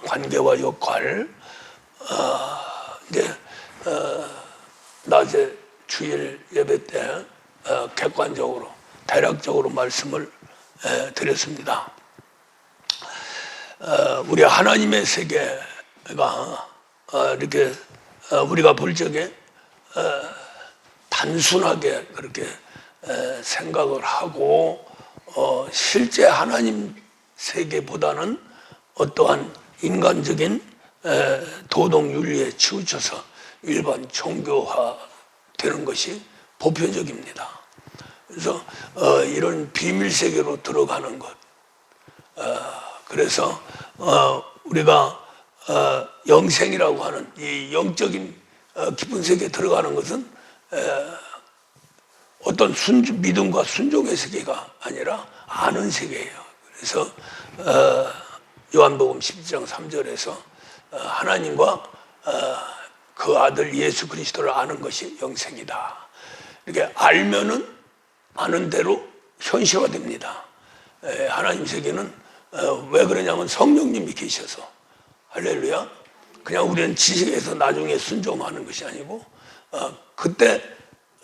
관계와 역할, 이제 낮에 주일 예배 때 객관적으로 대략적으로 말씀을 드렸습니다. 우리 하나님의 세계가 이렇게 우리가 볼 적에 단순하게 그렇게 생각을 하고 실제 하나님 세계보다는 어떠한 인간적인 도덕 윤리에 치우쳐서 일반 종교화되는 것이 보편적입니다. 그래서 이런 비밀 세계로 들어가는 것, 그래서 우리가 영생이라고 하는 이 영적인 깊은 세계에 들어가는 것은 어떤 믿음과 순종의 세계가 아니라 아는 세계예요. 그래서 요한복음 12장 3절에서 하나님과 그 아들 예수 그리스도를 아는 것이 영생이다. 이렇게 알면은 아는 대로 현실화됩니다. 하나님 세계는 왜 그러냐면 성령님이 계셔서, 할렐루야. 그냥 우리는 지식에서 나중에 순종하는 것이 아니고 그때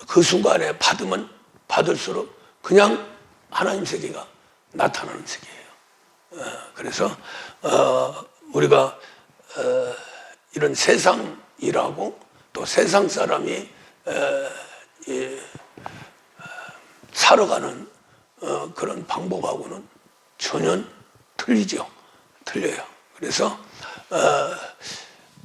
그 순간에 받으면 받을수록 그냥 하나님 세계가 나타나는 세계예요. 그래서 우리가 이런 세상이라고 또 세상 사람이 살아가는 그런 방법하고는 전혀 틀리죠. 틀려요. 그래서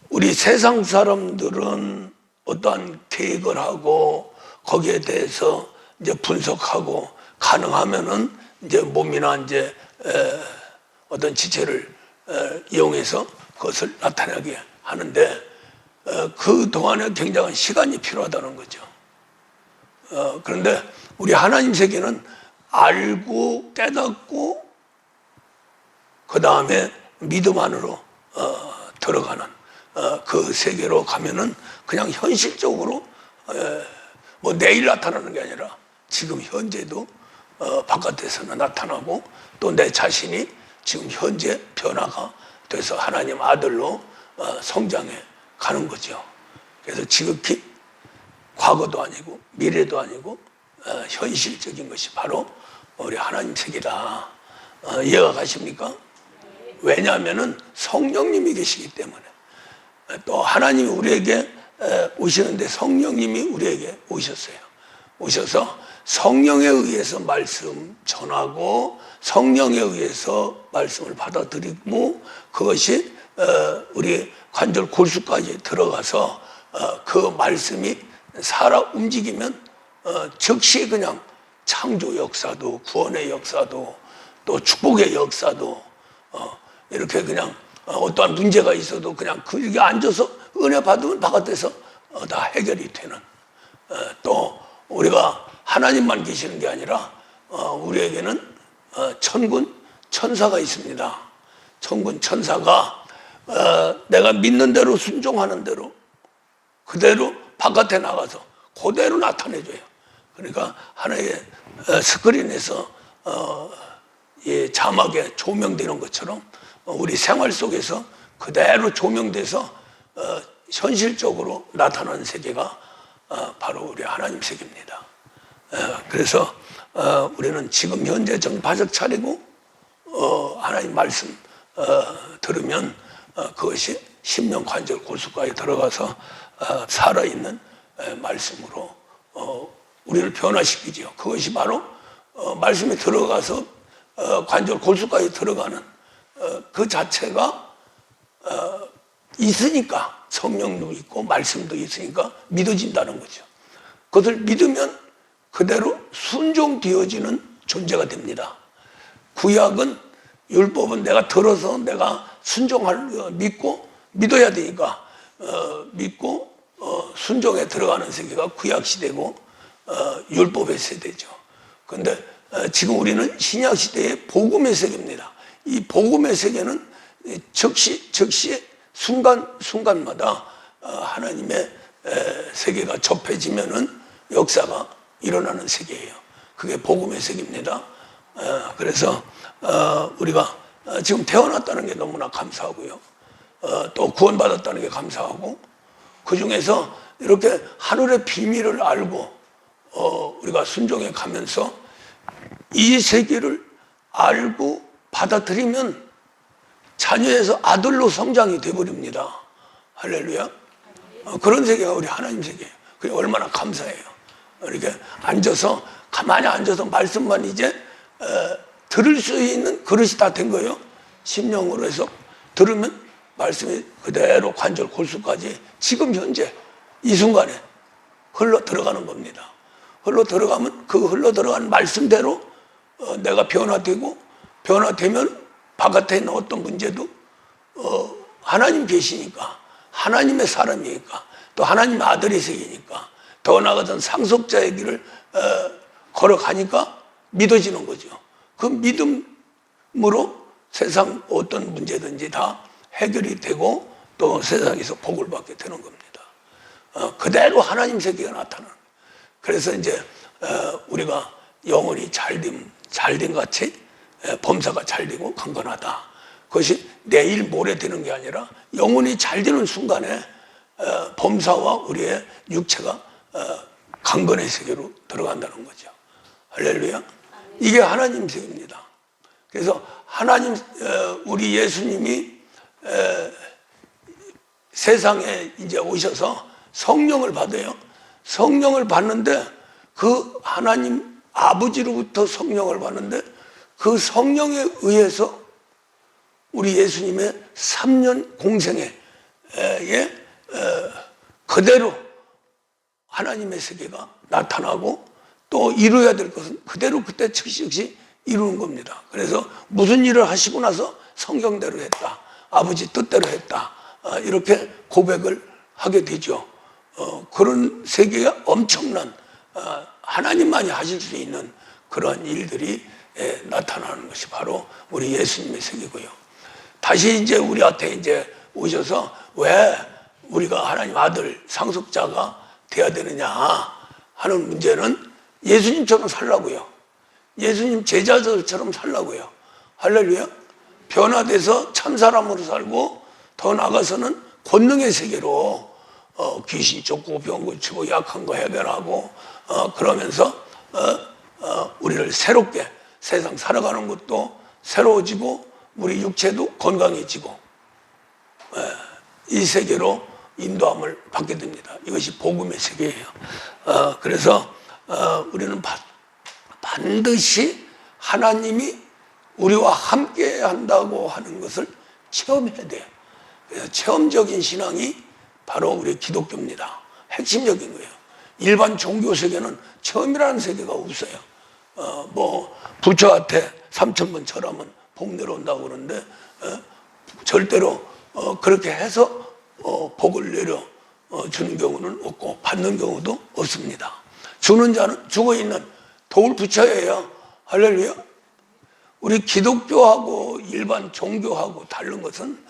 우리 세상 사람들은 어떠한 계획을 하고 거기에 대해서 이제 분석하고 가능하면은 이제 몸이나 이제 어떤 지체를 이용해서 그것을 나타나게 하는데 그 동안에 굉장한 시간이 필요하다는 거죠. 그런데 우리 하나님 세계는 알고 깨닫고 그 다음에 믿음 안으로 들어가는 그 세계로 가면은 그냥 현실적으로 뭐 내일 나타나는 게 아니라 지금 현재도 바깥에서는 나타나고 또 내 자신이 지금 현재 변화가 돼서 하나님 아들로 성장해 가는 거죠. 그래서 지극히 과거도 아니고 미래도 아니고 현실적인 것이 바로 우리 하나님 세계다. 이해가 가십니까? 왜냐하면은 성령님이 계시기 때문에. 또 하나님이 우리에게 오시는데 성령님이 우리에게 오셨어요. 오셔서 성령에 의해서 말씀 전하고 성령에 의해서 말씀을 받아들이고 그것이 우리 관절 골수까지 들어가서 그 말씀이 살아 움직이면 즉시 그냥 창조 역사도 구원의 역사도 또 축복의 역사도 이렇게 그냥 어떠한 문제가 있어도 그냥 거기에 앉아서 은혜 받으면 바깥에서 다 해결이 되는 또 우리가 하나님만 계시는 게 아니라 우리에게는 천군 천사가 있습니다. 천군 천사가 내가 믿는 대로 순종하는 대로 그대로 바깥에 나가서 그대로 나타내줘요. 그러니까 하나의 스크린에서 이 자막에 조명되는 것처럼 우리 생활 속에서 그대로 조명돼서 현실적으로 나타나는 세계가 바로 우리 하나님 세계입니다. 그래서 우리는 지금 현재 정 바짝 차리고 하나님 말씀 들으면 그것이 심령 관절 골수까지 들어가서 살아있는 말씀으로 우리를 변화시키죠. 그것이 바로 말씀에 들어가서 관절 골수까지 들어가는 그 자체가 있으니까 성령도 있고 말씀도 있으니까 믿어진다는 거죠. 그것을 믿으면 그대로 순종되어지는 존재가 됩니다. 구약은 율법은 내가 들어서 내가 순종할 믿고 믿어야 되니까 믿고 순종에 들어가는 세계가 구약 시대고 율법의 세대죠. 그런데 지금 우리는 신약 시대의 복음의 세계입니다. 이 복음의 세계는 즉시 순간마다 하나님의 세계가 접해지면은 역사가 일어나는 세계예요. 그게 복음의 세계입니다. 그래서 우리가 지금 태어났다는 게 너무나 감사하고요. 또 구원받았다는 게 감사하고, 그 중에서 이렇게 하늘의 비밀을 알고 우리가 순종해 가면서 이 세계를 알고 받아들이면 자녀에서 아들로 성장이 되어버립니다. 할렐루야. 그런 세계가 우리 하나님 세계예요. 그게 얼마나 감사해요. 이렇게 앉아서 가만히 앉아서 말씀만 이제 들을 수 있는 그릇이 다 된 거예요. 심령으로 해서 들으면 말씀이 그대로 관절 골수까지 지금 현재 이 순간에 흘러 들어가는 겁니다. 흘러 들어가면 그 흘러 들어간 말씀대로 내가 변화되고, 변화되면 바깥에 있는 어떤 문제도 하나님 계시니까, 하나님의 사람이니까, 또 하나님의 아들의 세계니까, 더 나아가던 상속자의 길을 걸어가니까 믿어지는 거죠. 그 믿음으로 세상 어떤 문제든지 다 해결이 되고 또 세상에서 복을 받게 되는 겁니다. 그대로 하나님 세계가 나타나는 거예요. 그래서 이제 우리가 영혼이 잘됨 같이 범사가 잘 되고 강건하다. 그것이 내일 모레 되는 게 아니라 영혼이 잘 되는 순간에 범사와 우리의 육체가 강건의 세계로 들어간다는 거죠. 할렐루야. 이게 하나님 세계입니다. 그래서 하나님, 우리 예수님이 세상에 이제 오셔서 성령을 받아요. 성령을 받는데 그 하나님 아버지로부터 성령을 받는데 그 성령에 의해서 우리 예수님의 3년 공생에 그대로 하나님의 세계가 나타나고 또 이루어야 될 것은 그대로 그때 즉시 이루는 겁니다. 그래서 무슨 일을 하시고 나서 성경대로 했다, 아버지 뜻대로 했다, 이렇게 고백을 하게 되죠. 그런 세계가 엄청난 하나님만이 하실 수 있는 그런 일들이 나타나는 것이 바로 우리 예수님의 세계고요. 다시 이제 우리한테 이제 오셔서 왜 우리가 하나님 아들 상속자가 돼야 되느냐 하는 문제는 예수님처럼 살라고요. 예수님 제자들처럼 살라고요. 할렐루야. 변화돼서 참사람으로 살고 더 나아가서는 권능의 세계로 귀신 쫓고 병 고치고 약한 거 해결하고 그러면서 우리를 새롭게 세상 살아가는 것도 새로워지고 우리 육체도 건강해지고 이 세계로 인도함을 받게 됩니다. 이것이 복음의 세계예요. 그래서 우리는 반드시 하나님이 우리와 함께 한다고 하는 것을 체험해야 돼요. 체험적인 신앙이 바로 우리 기독교입니다. 핵심적인 거예요. 일반 종교 세계는 체험이라는 세계가 없어요. 뭐 부처한테 3,000번 절하면 복 내려온다고 그러는데 절대로 그렇게 해서 복을 내려 주는 경우는 없고 받는 경우도 없습니다. 주는 자는 죽어있는 도울 부처예요. 할렐루야. 우리 기독교하고 일반 종교하고 다른 것은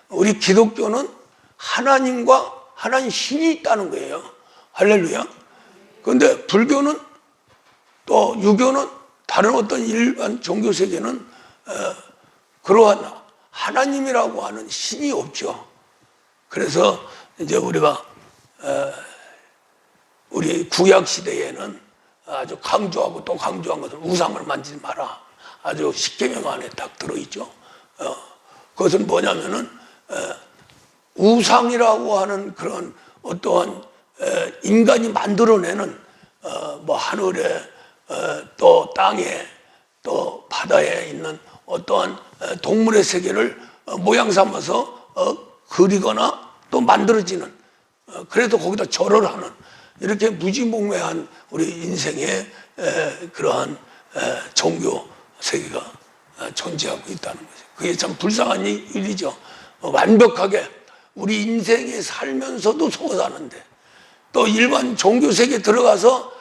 우리 기독교는 하나님과 하나님 신이 있다는 거예요. 할렐루야. 그런데 불교는 또 유교는 다른 어떤 일반 종교 세계는 그러한 하나님이라고 하는 신이 없죠. 그래서 이제 우리가 우리 구약 시대에는 아주 강조하고 또 강조한 것은 우상을 만지지 마라. 아주 십계명 안에 딱 들어있죠. 그것은 뭐냐면은 우상이라고 하는 그런 어떠한 인간이 만들어내는 뭐 하늘에 또 땅에 또 바다에 있는 어떠한 동물의 세계를 모양 삼아서 그리거나 또 만들어지는 그래도 거기다 절을 하는 이렇게 무지몽매한 우리 인생의 그러한 종교 세계가 존재하고 있다는 거죠. 그게 참 불쌍한 일이죠. 완벽하게 우리 인생에 살면서도 속아 사는데 또 일반 종교 세계에 들어가서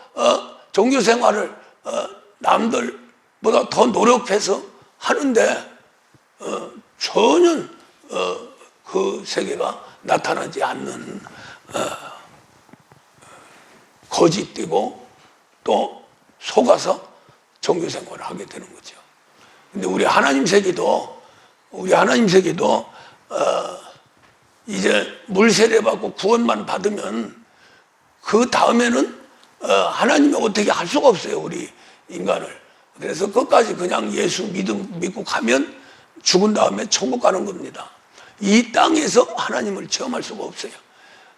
종교 생활을 남들보다 더 노력해서 하는데 전혀 그 세계가 나타나지 않는 거짓되고 또 속아서 종교 생활을 하게 되는 거죠. 근데 우리 하나님 세계도 이제 물 세례 받고 구원만 받으면 그 다음에는 하나님이 어떻게 할 수가 없어요, 우리 인간을. 그래서 끝까지 그냥 예수 믿고 가면 죽은 다음에 천국 가는 겁니다. 이 땅에서 하나님을 체험할 수가 없어요.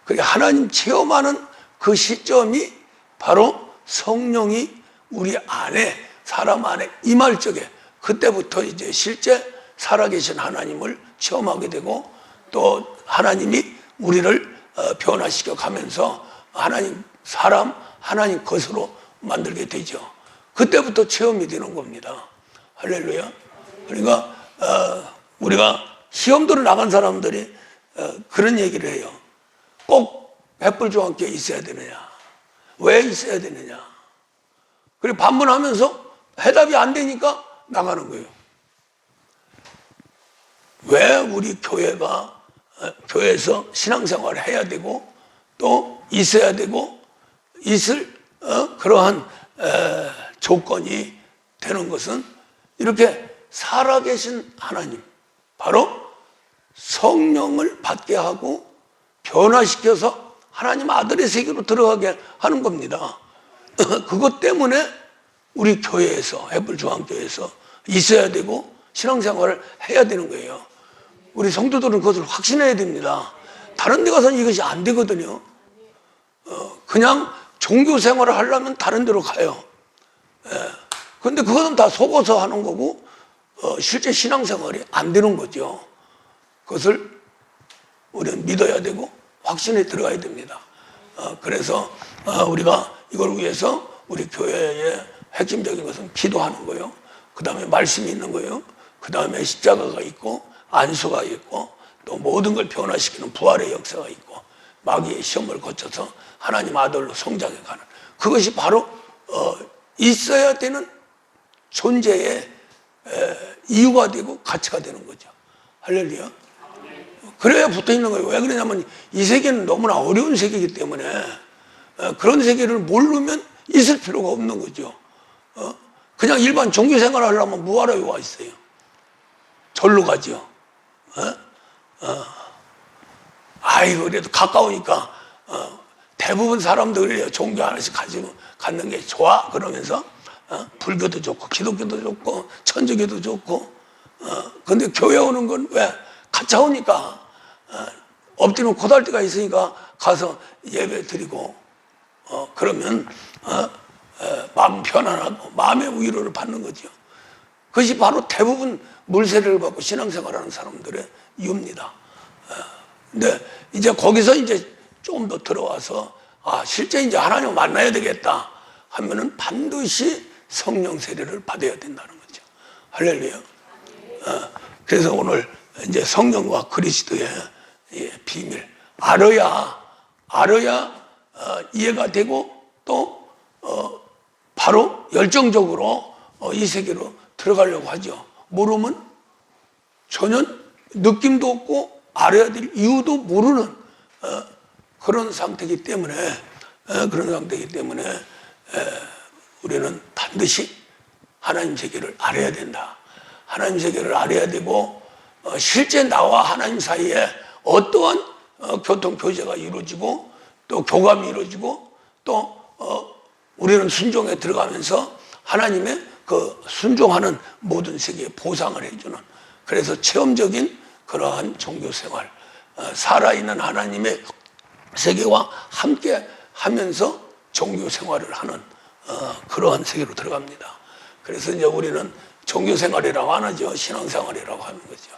그래 하나님 체험하는 그 시점이 바로 성령이 우리 안에, 사람 안에 임할 적에, 그때부터 이제 실제 살아계신 하나님을 체험하게 되고, 또 하나님이 우리를 변화시켜 가면서 하나님 사람, 하나님 것으로 만들게 되죠. 그때부터 체험이 되는 겁니다. 할렐루야. 그러니까 우리가 시험들을 나간 사람들이 그런 얘기를 해요. 꼭 횃불중앙교회에 있어야 되느냐, 왜 있어야 되느냐. 그리고 반문하면서 해답이 안 되니까 나가는 거예요. 왜 우리 교회에서 신앙생활을 해야 되고 또 있어야 되고 있을 그러한 조건이 되는 것은, 이렇게 살아계신 하나님, 바로 성령을 받게 하고 변화시켜서 하나님 아들의 세계로 들어가게 하는 겁니다. 그것 때문에 우리 교회에서, 횃불중앙교회에서 있어야 되고 신앙생활을 해야 되는 거예요. 우리 성도들은 그것을 확신해야 됩니다. 다른 데 가서는 이것이 안 되거든요. 그냥 종교 생활을 하려면 다른 데로 가요. 그런데 그것은 다 속어서 하는 거고 실제 신앙생활이 안 되는 거죠. 그것을 우리는 믿어야 되고 확신에 들어가야 됩니다. 그래서 우리가 이걸 위해서 우리 교회의 핵심적인 것은 기도하는 거예요. 그 다음에 말씀이 있는 거예요. 그 다음에 십자가가 있고 안수가 있고 또 모든 걸 변화시키는 부활의 역사가 있고 마귀의 시험을 거쳐서 하나님 아들로 성장해 가는, 그것이 바로 있어야 되는 존재의 이유가 되고 가치가 되는 거죠. 할렐루야. 그래야 붙어 있는 거예요. 왜 그러냐면 이 세계는 너무나 어려운 세계이기 때문에 그런 세계를 모르면 있을 필요가 없는 거죠. 그냥 일반 종교 생활을 하려면 뭐하러 와 있어요? 절로 가죠. 아이고, 그래도 가까우니까 대부분 사람들이 종교 하나씩 가지고 갖는 게 좋아. 그러면서 불교도 좋고 기독교도 좋고 천주교도 좋고. 근데 교회 오는 건 왜? 가까우니까. 엎드리면 고달대가 있으니까 가서 예배 드리고 그러면 마음 편안하고 마음의 위로를 받는 거죠. 그것이 바로 대부분 물세례를 받고 신앙생활하는 사람들의 이유입니다. 근데 이제 거기서 이제 조금 더 들어와서 실제 이제 하나님을 만나야 되겠다 하면은 반드시 성령 세례를 받아야 된다는 거죠. 할렐루야. 그래서 오늘 이제 성령과 그리스도의 비밀 알아야 이해가 되고 또 바로 열정적으로 이 세계로 들어가려고 하죠. 모르면 전혀 느낌도 없고 알아야 될 이유도 모르는 그런 상태이기 때문에 우리는 반드시 하나님 세계를 알아야 된다. 하나님 세계를 알아야 되고 실제 나와 하나님 사이에 어떠한 교통 교제가 이루어지고 또 교감이 이루어지고 또 우리는 순종에 들어가면서 하나님의 그 순종하는 모든 세계에 보상을 해주는, 그래서 체험적인 그러한 종교생활, 살아있는 하나님의 세계와 함께 하면서 종교생활을 하는 그러한 세계로 들어갑니다. 그래서 이제 우리는 종교생활이라고 안 하죠. 신앙생활이라고 하는 거죠.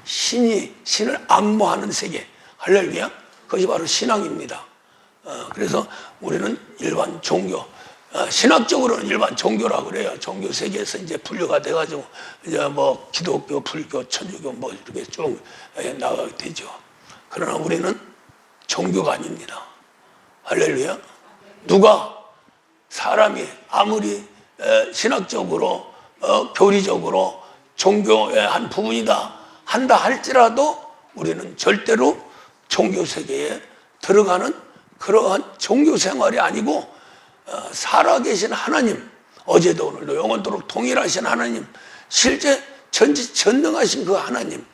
신을 악모하는 세계, 할렐루야. 그것이 바로 신앙입니다. 그래서 우리는 일반 종교, 신학적으로는 일반 종교라고 그래요. 종교 세계에서 이제 분류가 돼가지고 이제 뭐 기독교, 불교, 천주교 뭐 이렇게 쭉 나가게 되죠. 그러나 우리는 종교가 아닙니다. 할렐루야. 누가 사람이 아무리 신학적으로 교리적으로 종교의 한 부분이다 한다 할지라도 우리는 절대로 종교 세계에 들어가는 그러한 종교 생활이 아니고 살아계신 하나님, 어제도 오늘도 영원토록 동일하신 하나님, 실제 전지전능하신 그 하나님,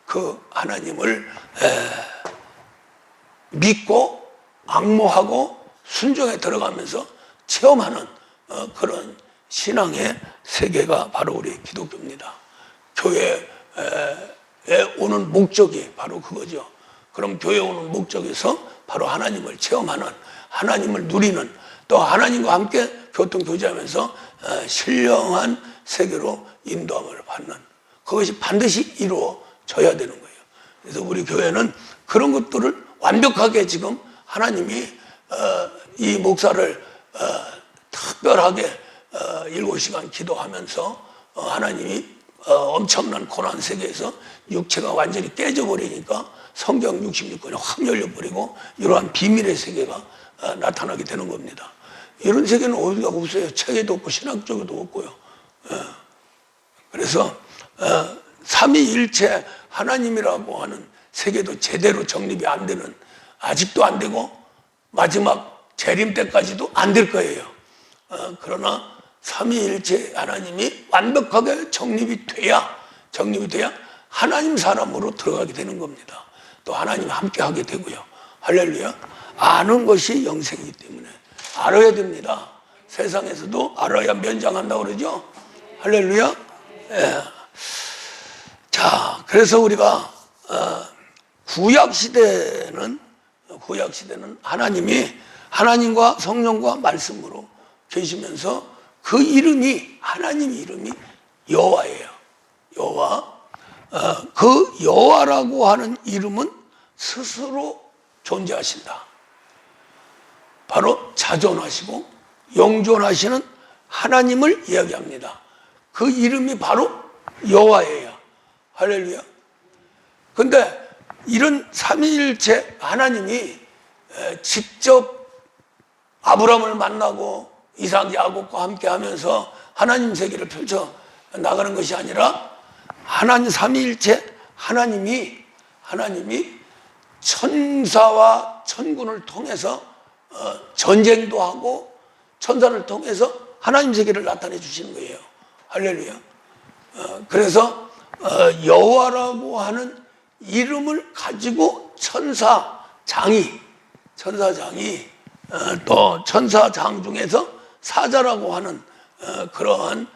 그 하나님을 믿고 앙모하고 순종에 들어가면서 체험하는 그런 신앙의 세계가 바로 우리 기독교입니다. 교회에 오는 목적이 바로 그거죠. 그럼 교회에 오는 목적에서 바로 하나님을 체험하는, 하나님을 누리는, 또 하나님과 함께 교통교제하면서 신령한 세계로 인도함을 받는, 그것이 반드시 이루어져야 되는 거예요. 그래서 우리 교회는 그런 것들을 완벽하게 지금 하나님이 이 목사를 특별하게 7시간 기도하면서 하나님이 엄청난 고난 세계에서 육체가 완전히 깨져버리니까 성경 66권이 확 열려버리고 이러한 비밀의 세계가 나타나게 되는 겁니다. 이런 세계는 어디가 없어요. 책에도 없고 신학적에도 없고요. 그래서 삼위일체 하나님이라고 하는 세계도 제대로 정립이 안 되는, 아직도 안 되고 마지막 재림 때까지도 안 될 거예요. 그러나 삼위일체 하나님이 완벽하게 정립이 돼야 하나님 사람으로 들어가게 되는 겁니다. 또 하나님이 함께 하게 되고요. 할렐루야. 아는 것이 영생이기 때문에 알아야 됩니다. 세상에서도 알아야 면장한다고 그러죠. 할렐루야. 예. 자, 그래서 우리가 구약시대는 하나님이 하나님과 성령과 말씀으로 계시면서 그 이름이, 하나님 이름이 여호와예요. 여호와. 그 여호와라고 하는 이름은 스스로 존재하신다. 바로 자존하시고 영존하시는 하나님을 이야기합니다. 그 이름이 바로 여호와예요. 할렐루야. 근데 이런 삼위일체 하나님이 직접 아브라함을 만나고 이삭 야곱과 함께 하면서 하나님 세계를 펼쳐 나가는 것이 아니라 하나님 삼위일체 하나님이 천사와 천군을 통해서 전쟁도 하고 천사를 통해서 하나님 세계를 나타내 주시는 거예요. 할렐루야. 그래서 여호와라고 하는 이름을 가지고 천사장이 또 천사장 중에서 사자라고 하는 그러한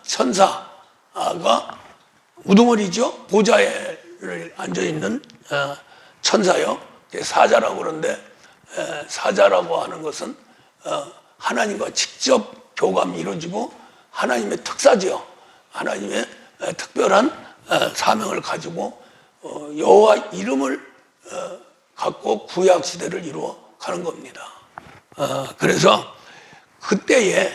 천사가 우두머리죠. 보좌에 앉아있는 천사요. 사자라고 그러는데, 사자라고 하는 것은 하나님과 직접 교감이 이루어지고 하나님의 특사죠. 하나님의 특별한 사명을 가지고 여호와 이름을 갖고 구약 시대를 이루어 가는 겁니다. 그래서 그때에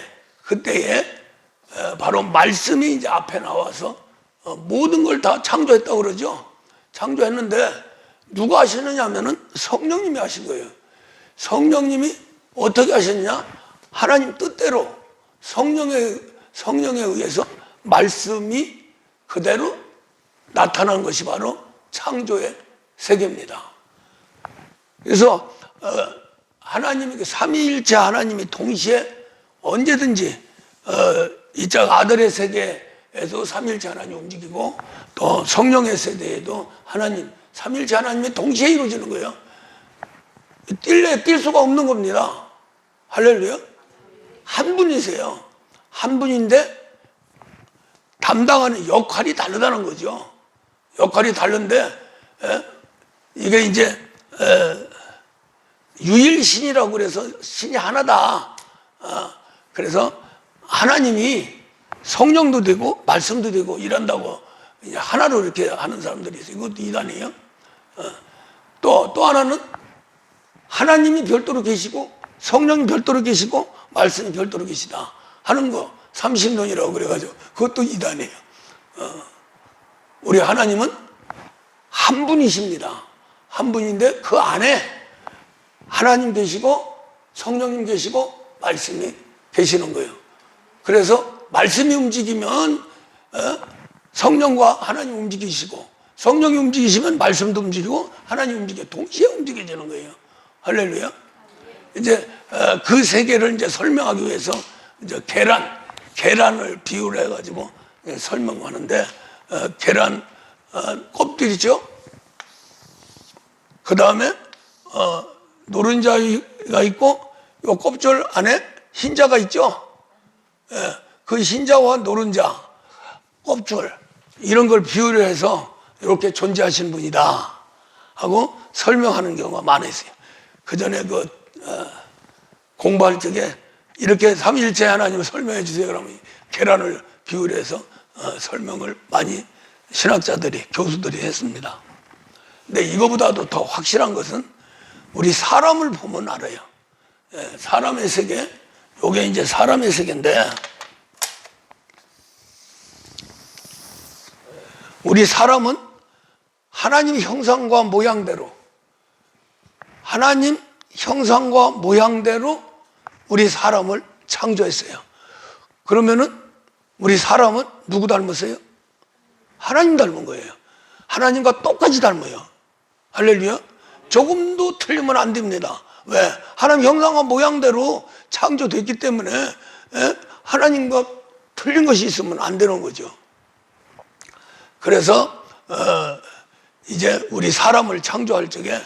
바로 말씀이 이제 앞에 나와서 모든 걸 다 창조했다고 그러죠. 창조했는데 누가 하시느냐 하면은 성령님이 하신 거예요. 성령님이 어떻게 하셨냐? 하나님 뜻대로 성령에 의해서 말씀이 그대로 나타난 것이 바로 창조의 세계입니다. 그래서 하나님이 삼위일체 하나님이 동시에 언제든지 이쪽 아들의 세계에도 삼위일체 하나님이 움직이고 또 성령의 세대에도 하나님 삼위일체 하나님이 동시에 이루어지는 거예요. 뛸 수가 없는 겁니다. 할렐루야. 한 분이세요. 한 분인데 담당하는 역할이 다르다는 거죠. 역할이 다른데 이게 이제 유일신이라고 그래서 신이 하나다. 그래서 하나님이 성령도 되고 말씀도 되고 이런다고 이제 하나로 이렇게 하는 사람들이 있어요. 이것도 이단이에요. 또 하나는 하나님이 별도로 계시고 성령이 별도로 계시고 말씀이 별도로 계시다 하는 거 삼신론이라고 그래가지고 그것도 이단이에요. 우리 하나님은 한 분이십니다. 한 분인데 그 안에 하나님 계시고 성령님 계시고 말씀이 계시는 거예요. 그래서 말씀이 움직이면 성령과 하나님 움직이시고 성령이 움직이시면 말씀도 움직이고 하나님 움직여 동시에 움직여지는 거예요. 할렐루야. 이제 그 세계를 이제 설명하기 위해서 이제 계란을 비유를 해가지고 설명하는데 계란 껍질이죠. 그 다음에 노른자가 있고 요 껍질 안에 흰자가 있죠. 예, 그 흰자와 노른자, 껍질 이런 걸 비유를 해서 이렇게 존재하신 분이다 하고 설명하는 경우가 많았어요. 그 전에 공부할 적에 이렇게 삼위일체 하나님을 설명해 주세요 그러면 계란을 비유를 해서 설명을 많이 신학자들이, 교수들이 했습니다. 근데 이거보다도 더 확실한 것은 우리 사람을 보면 알아요. 예, 사람의 세계, 요게 이제 사람의 세계인데, 우리 사람은 하나님 형상과 모양대로, 하나님 형상과 모양대로 우리 사람을 창조했어요. 그러면은 우리 사람은 누구 닮았어요? 하나님 닮은 거예요. 하나님과 똑같이 닮아요. 할렐루야. 조금도 틀리면 안 됩니다. 왜? 하나님 형상과 모양대로 창조됐기 때문에 하나님과 틀린 것이 있으면 안 되는 거죠. 그래서 이제 우리 사람을 창조할 적에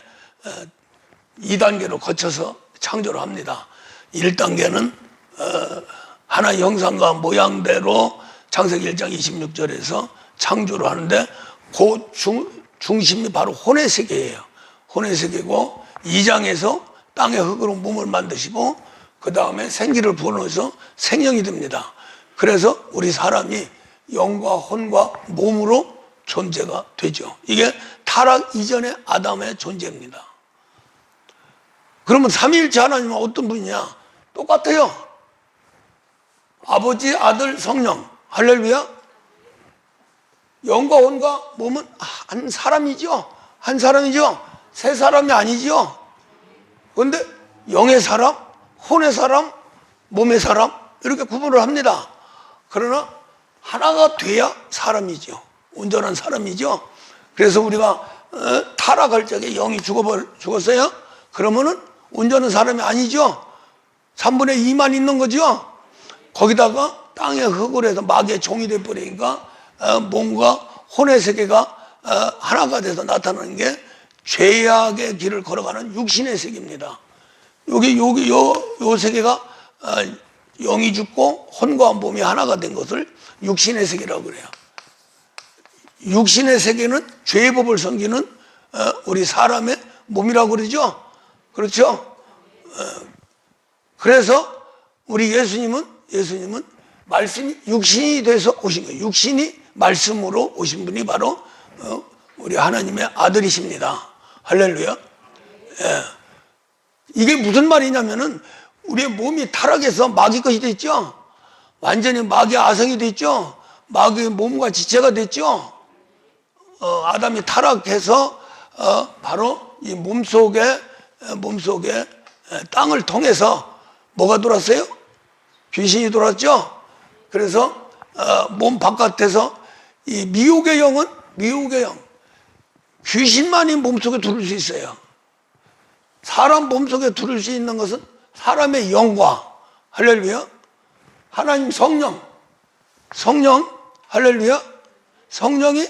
2단계로 거쳐서 창조를 합니다. 1단계는 하나님 형상과 모양대로 창세기 1장 26절에서 창조를 하는데 그 중심이 바로 혼의 세계예요. 혼의 세계고 2장에서 땅의 흙으로 몸을 만드시고 그 다음에 생기를 부어넣어서 생명이 됩니다. 그래서 우리 사람이 영과 혼과 몸으로 존재가 되죠. 이게 타락 이전의 아담의 존재입니다. 그러면 삼위일체 하나님은 어떤 분이냐? 똑같아요. 아버지, 아들, 성령. 할렐루야. 영과 혼과 몸은 한 사람이죠. 한 사람이죠. 세 사람이 아니죠. 그런데 영의 사람, 혼의 사람, 몸의 사람 이렇게 구분을 합니다. 그러나 하나가 돼야 사람이죠. 온전한 사람이죠. 그래서 우리가 타락할 적에 영이 죽었어요. 그러면은 온전한 사람이 아니죠. 3분의 2만 있는 거죠. 거기다가 땅의 흙으로 해서 마귀의 종이 돼버리니까 몸과 혼의 세계가 하나가 돼서 나타나는 게 죄악의 길을 걸어가는 육신의 세계입니다. 요 세계가 영이 죽고 혼과 몸이 하나가 된 것을 육신의 세계라고 그래요. 육신의 세계는 죄의 법을 섬기는 우리 사람의 몸이라고 그러죠. 그렇죠? 그래서 우리 예수님은 말씀이 육신이 돼서 오신 거예요. 육신이 말씀으로 오신 분이 바로 우리 하나님의 아들이십니다. 할렐루야. 예. 이게 무슨 말이냐면은 우리의 몸이 타락해서 마귀 것이 됐죠. 완전히 마귀 아성이 됐죠. 마귀의 몸과 지체가 됐죠. 아담이 타락해서 바로 이 몸속에 땅을 통해서 뭐가 돌았어요? 귀신이 돌았죠. 그래서 몸 바깥에서 이 미혹의 영은 미혹의 영, 귀신만이 몸속에 들을 수 있어요. 사람 몸속에 들을 수 있는 것은 사람의 영과 할렐루야, 하나님 성령 할렐루야, 성령이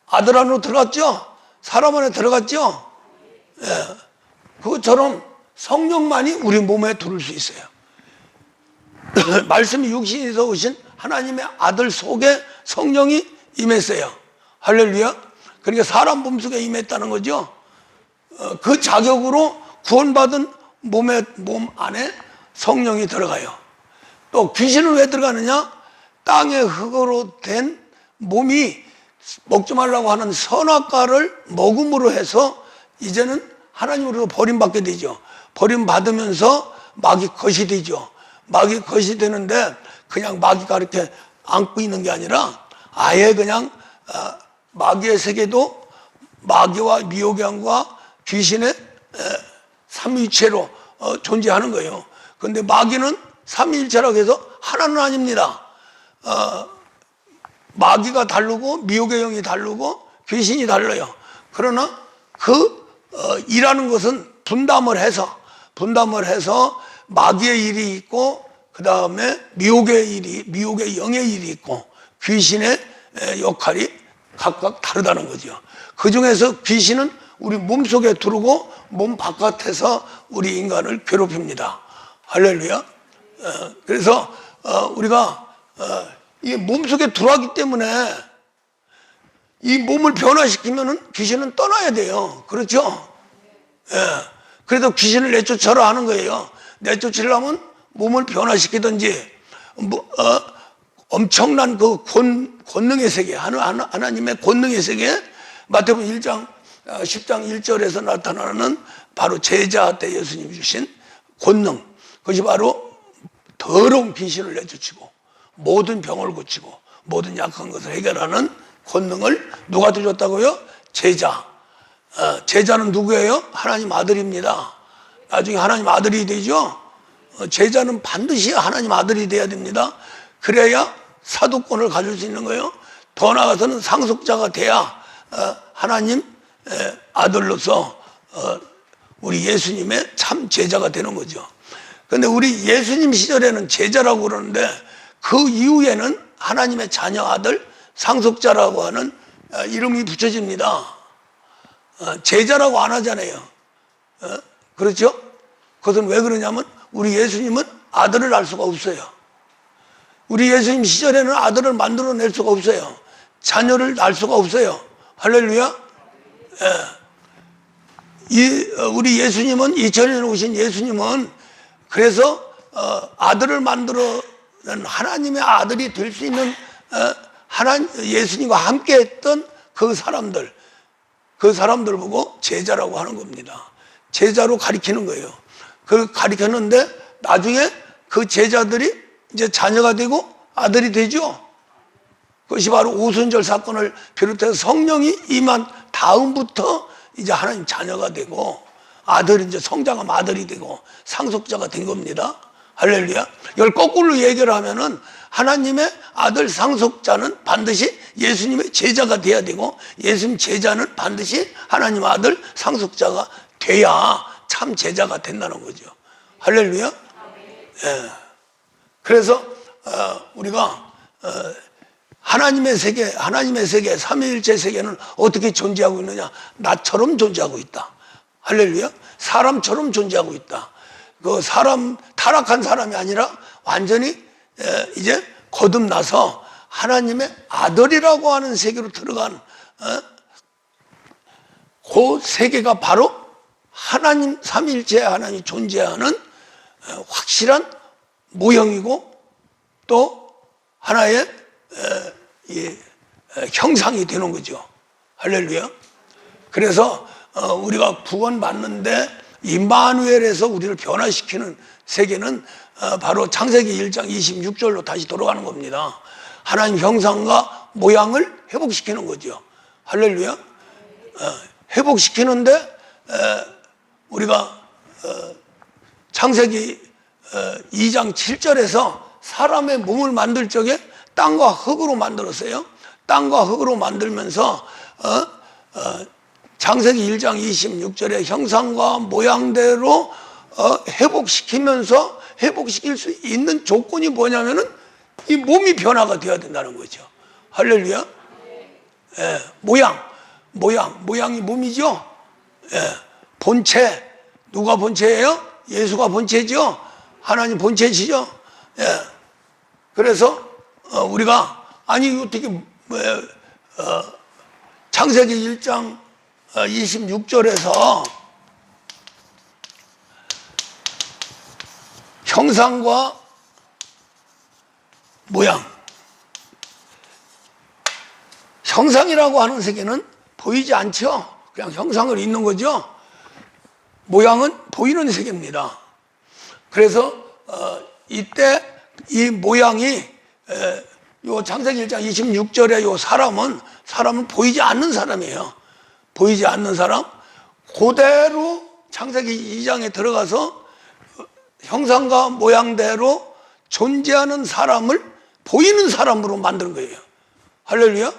아들 안으로 들어갔죠. 사람 안에 들어갔죠. 예. 그것처럼 성령만이 우리 몸에 들을 수 있어요. 말씀이 육신에서 오신 하나님의 아들 속에 성령이 임했어요. 할렐루야. 그러니까 사람 몸속에 임했다는 거죠. 그 자격으로 구원받은 몸 안에 성령이 들어가요. 또 귀신은 왜 들어가느냐? 땅의 흙으로 된 몸이 먹지 말라고 하는 선악과를 먹음으로 해서 이제는 하나님으로 버림받게 되죠. 버림받으면서 마귀 것이 되죠. 마귀 것이 되는데 그냥 마귀가 이렇게 안고 있는 게 아니라 아예 그냥 마귀의 세계도 마귀와 미혹의 영과 귀신의 삼위일체로 존재하는 거예요. 그런데 마귀는 삼위일체라고 해서 하나는 아닙니다. 마귀가 다르고 미혹의 영이 다르고 귀신이 달라요. 그러나 일하는 것은 분담을 해서 마귀의 일이 있고 그 다음에 미혹의 영의 일이 있고 귀신의 역할이 각각 다르다는 거죠. 그 중에서 귀신은 우리 몸속에 들어오고 몸 바깥에서 우리 인간을 괴롭힙니다. 할렐루야. 그래서 우리가 이 몸속에 들어왔기 때문에 이 몸을 변화시키면은 귀신은 떠나야 돼요. 그렇죠? 그래도 귀신을 내쫓아라 하는 거예요. 내쫓으려면 몸을 변화시키든지 엄청난 그 권능의 세계, 하나님의 권능의 세계, 마태복음 1장 10장 1절에서 나타나는 바로 제자 때 예수님이 주신 권능, 그것이 바로 더러운 귀신을 내쫓고 모든 병을 고치고 모든 약한 것을 해결하는 권능을 누가 주셨다고요? 제자. 제자는 누구예요? 하나님 아들입니다. 나중에 하나님 아들이 되죠. 제자는 반드시 하나님 아들이 돼야 됩니다. 그래야 사도권을 가질 수 있는 거예요. 더 나아가서는 상속자가 돼야 하나님 아들로서 우리 예수님의 참 제자가 되는 거죠. 그런데 우리 예수님 시절에는 제자라고 그러는데 그 이후에는 하나님의 자녀 아들 상속자라고 하는 이름이 붙여집니다. 제자라고 안 하잖아요. 그렇죠? 그것은 왜 그러냐면 우리 예수님은 아들을 알 수가 없어요. 우리 예수님 시절에는 아들을 만들어낼 수가 없어요. 자녀를 낳을 수가 없어요. 할렐루야. 우리 예수님은 2000년 오신 예수님은 그래서 아들을 만들어낸 하나님의 아들이 될 수 있는 예수님과 함께했던 그 사람들 보고 제자라고 하는 겁니다. 제자로 가리키는 거예요. 그 가리켰는데 나중에 그 제자들이 이제 자녀가 되고 아들이 되죠. 그것이 바로 오순절 사건을 비롯해서 성령이 임한 다음부터 이제 하나님 자녀가 되고 아들이 이제 성장하면 아들이 되고 상속자가 된 겁니다. 할렐루야. 이걸 거꾸로 얘기를 하면은 하나님의 아들 상속자는 반드시 예수님의 제자가 돼야 되고 예수님 제자는 반드시 하나님 아들 상속자가 돼야 참 제자가 된다는 거죠. 할렐루야. 예. 그래서 우리가 하나님의 세계, 삼위일체 세계는 어떻게 존재하고 있느냐? 나처럼 존재하고 있다. 할렐루야. 사람처럼 존재하고 있다. 그 타락한 사람이 아니라 완전히 이제 거듭나서 하나님의 아들이라고 하는 세계로 들어간 그 세계가 바로 하나님, 삼위일체 하나님이 존재하는 확실한 모형이고 또 하나의 형상이 되는 거죠. 할렐루야. 그래서 우리가 구원받는데 임마누엘에서 우리를 변화시키는 세계는 바로 창세기 1장 26절로 다시 돌아가는 겁니다. 하나님 형상과 모양을 회복시키는 거죠. 할렐루야. 회복시키는데 우리가 창세기 2장 7절에서 사람의 몸을 만들 적에 땅과 흙으로 만들었어요. 땅과 흙으로 만들면서 창세기 1장 26절의 형상과 모양대로 회복시키면서 회복시킬 수 있는 조건이 뭐냐면은 이 몸이 변화가 되어야 된다는 거죠. 할렐루야. 모양이 몸이죠. 본체, 누가 본체예요? 예수가 본체죠. 하나님 본체시죠. 그래서 우리가 어떻게 창세기 1장 26절에서 형상과 모양, 형상이라고 하는 세계는 보이지 않죠. 그냥 형상을 있는 거죠. 모양은 보이는 세계입니다. 그래서 이때 이 모양이 요 창세기 1장 26절에 요 사람은 보이지 않는 사람이에요. 보이지 않는 사람. 그대로 창세기 2장에 들어가서 형상과 모양대로 존재하는 사람을 보이는 사람으로 만든 거예요. 할렐루야.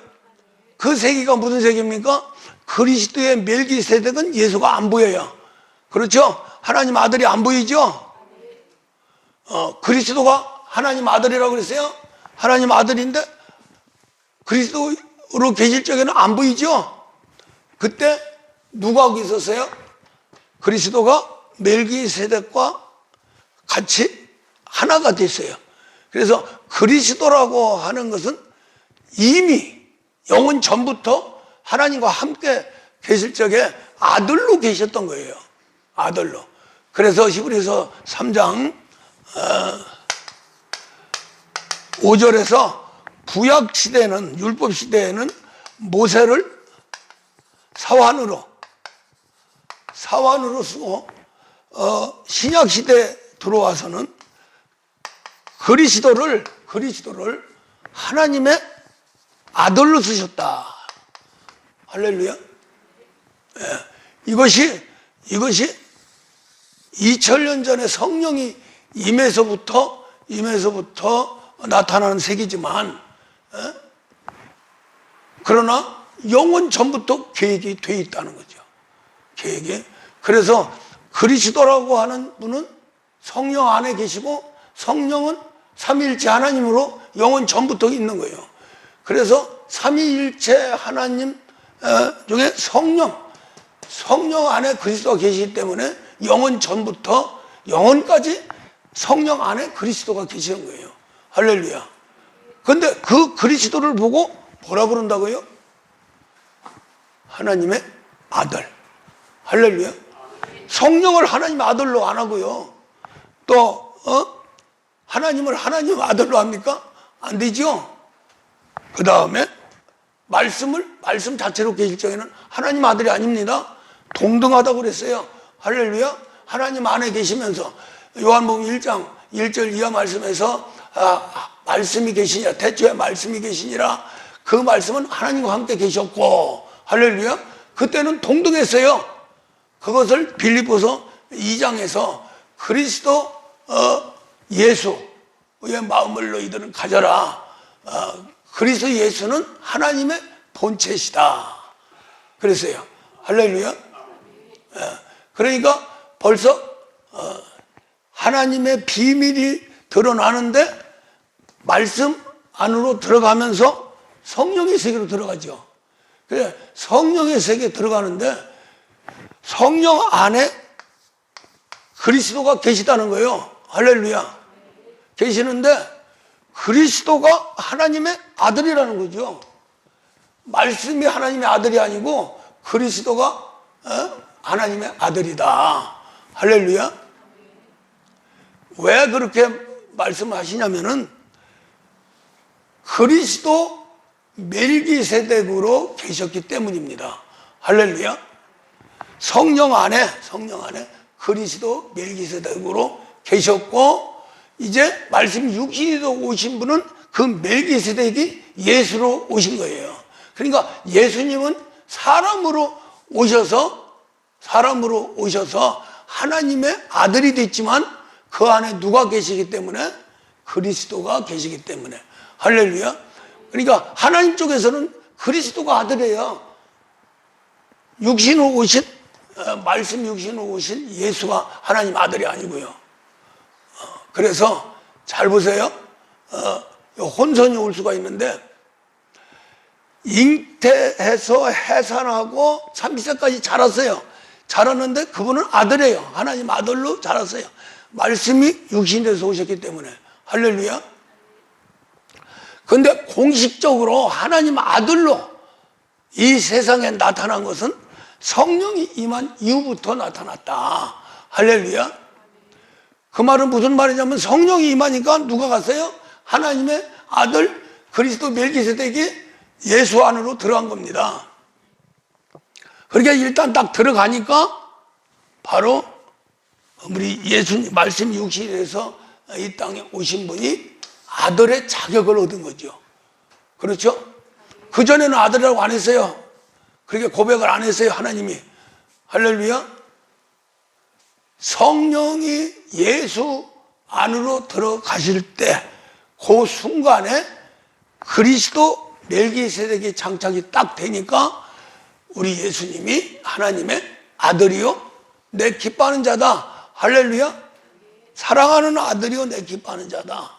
그 세계가 무슨 세계입니까? 그리스도의 멜기세덱은 예수가 안 보여요. 그렇죠? 하나님 아들이 안 보이죠? 그리스도가 하나님 아들이라고 그랬어요? 하나님 아들인데 그리스도로 계실 적에는 안 보이죠? 그때 누가 하고 있었어요? 그리스도가 멜기세덱과 같이 하나가 됐어요. 그래서 그리스도라고 하는 것은 이미 영원 전부터 하나님과 함께 계실 적에 아들로 계셨던 거예요. 아들로. 그래서 히브리서 3장 5절에서 구약 시대는, 율법 시대에는 모세를 사환으로 쓰고 신약 시대에 들어와서는 그리스도를 하나님의 아들로 쓰셨다. 할렐루야. 예. 이것이 2000년 전에 성령이 임해서부터 나타나는 색이지만, 그러나 영원 전부터 계획이 되어 있다는 거죠. 계획이. 그래서 그리스도라고 하는 분은 성령 안에 계시고 성령은 삼위일체 하나님으로 영원 전부터 있는 거예요. 그래서 삼위일체 하나님 중에 성령 안에 그리스도가 계시기 때문에 영원 전부터 영원까지 성령 안에 그리스도가 계시는 거예요. 할렐루야. 그런데 그 그리스도를 보고 뭐라 부른다고요? 하나님의 아들. 할렐루야. 성령을 하나님의 아들로 안 하고요. 또 하나님을 하나님 아들로 합니까? 안 되죠. 그 다음에 말씀 자체로 계실 적에는 하나님 아들이 아닙니다. 동등하다고 그랬어요. 할렐루야. 하나님 안에 계시면서 요한복음 1장 1절 이하 말씀에서 말씀이 계시니라, 태초에 말씀이 계시니라. 그 말씀은 하나님과 함께 계셨고, 할렐루야. 그때는 동등했어요. 그것을 빌립보서 2장에서 그리스도 예수의 마음을 너희들은 가져라. 그리스도 예수는 하나님의 본체시다. 그랬어요. 할렐루야. 그러니까 벌써 하나님의 비밀이 드러나는데 말씀 안으로 들어가면서 성령의 세계로 들어가죠. 그래, 성령의 세계에 들어가는데 성령 안에 그리스도가 계시다는 거예요. 할렐루야. 계시는데 그리스도가 하나님의 아들이라는 거죠. 말씀이 하나님의 아들이 아니고 그리스도가 하나님의 아들이다. 할렐루야. 왜 그렇게 말씀하시냐면은 그리스도 멜기세덱으로 계셨기 때문입니다. 할렐루야. 성령 안에 그리스도 멜기세덱으로 계셨고, 이제 말씀 육신이 오신 분은 그 멜기세덱이 예수로 오신 거예요. 그러니까 예수님은 사람으로 오셔서 하나님의 아들이 됐지만 그 안에 누가 계시기 때문에? 그리스도가 계시기 때문에. 할렐루야. 그러니까 하나님 쪽에서는 그리스도가 아들이에요. 육신으로 오신, 말씀 육신으로 오신 예수가 하나님 아들이 아니고요. 그래서 잘 보세요. 혼선이 올 수가 있는데, 잉태해서 해산하고 30세까지 자랐어요. 자랐는데 그분은 아들이에요. 하나님 아들로 자랐어요. 말씀이 육신이 돼서 오셨기 때문에. 할렐루야. 그런데 공식적으로 하나님 아들로 이 세상에 나타난 것은 성령이 임한 이후부터 나타났다. 할렐루야. 그 말은 무슨 말이냐면 성령이 임하니까 누가 갔어요? 하나님의 아들 그리스도 멜기세덱이 예수 안으로 들어간 겁니다. 그러니까 일단 딱 들어가니까 바로 우리 예수님 말씀 육신이 돼서 이 땅에 오신 분이 아들의 자격을 얻은 거죠. 그렇죠? 그전에는 아들이라고 안 했어요. 그렇게 고백을 안 했어요, 하나님이. 할렐루야. 성령이 예수 안으로 들어가실 때 그 순간에 그리스도 멜기세덱이 장착이 딱 되니까 우리 예수님이 하나님의 아들이요 내 기뻐하는 자다. 할렐루야. 사랑하는 아들이요 내 기뻐하는 자다.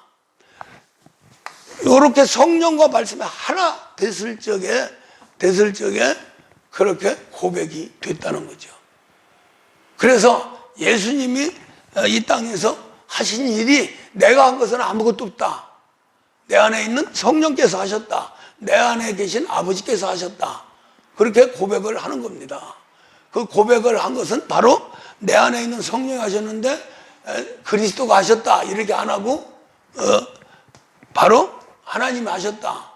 이렇게 성령과 말씀이 하나 됐을 적에 그렇게 고백이 됐다는 거죠. 그래서 예수님이 이 땅에서 하신 일이 내가 한 것은 아무것도 없다. 내 안에 있는 성령께서 하셨다. 내 안에 계신 아버지께서 하셨다. 그렇게 고백을 하는 겁니다. 그 고백을 한 것은 바로 내 안에 있는 성령이 하셨는데 그리스도가 하셨다. 이렇게 안 하고 바로 하나님이 하셨다.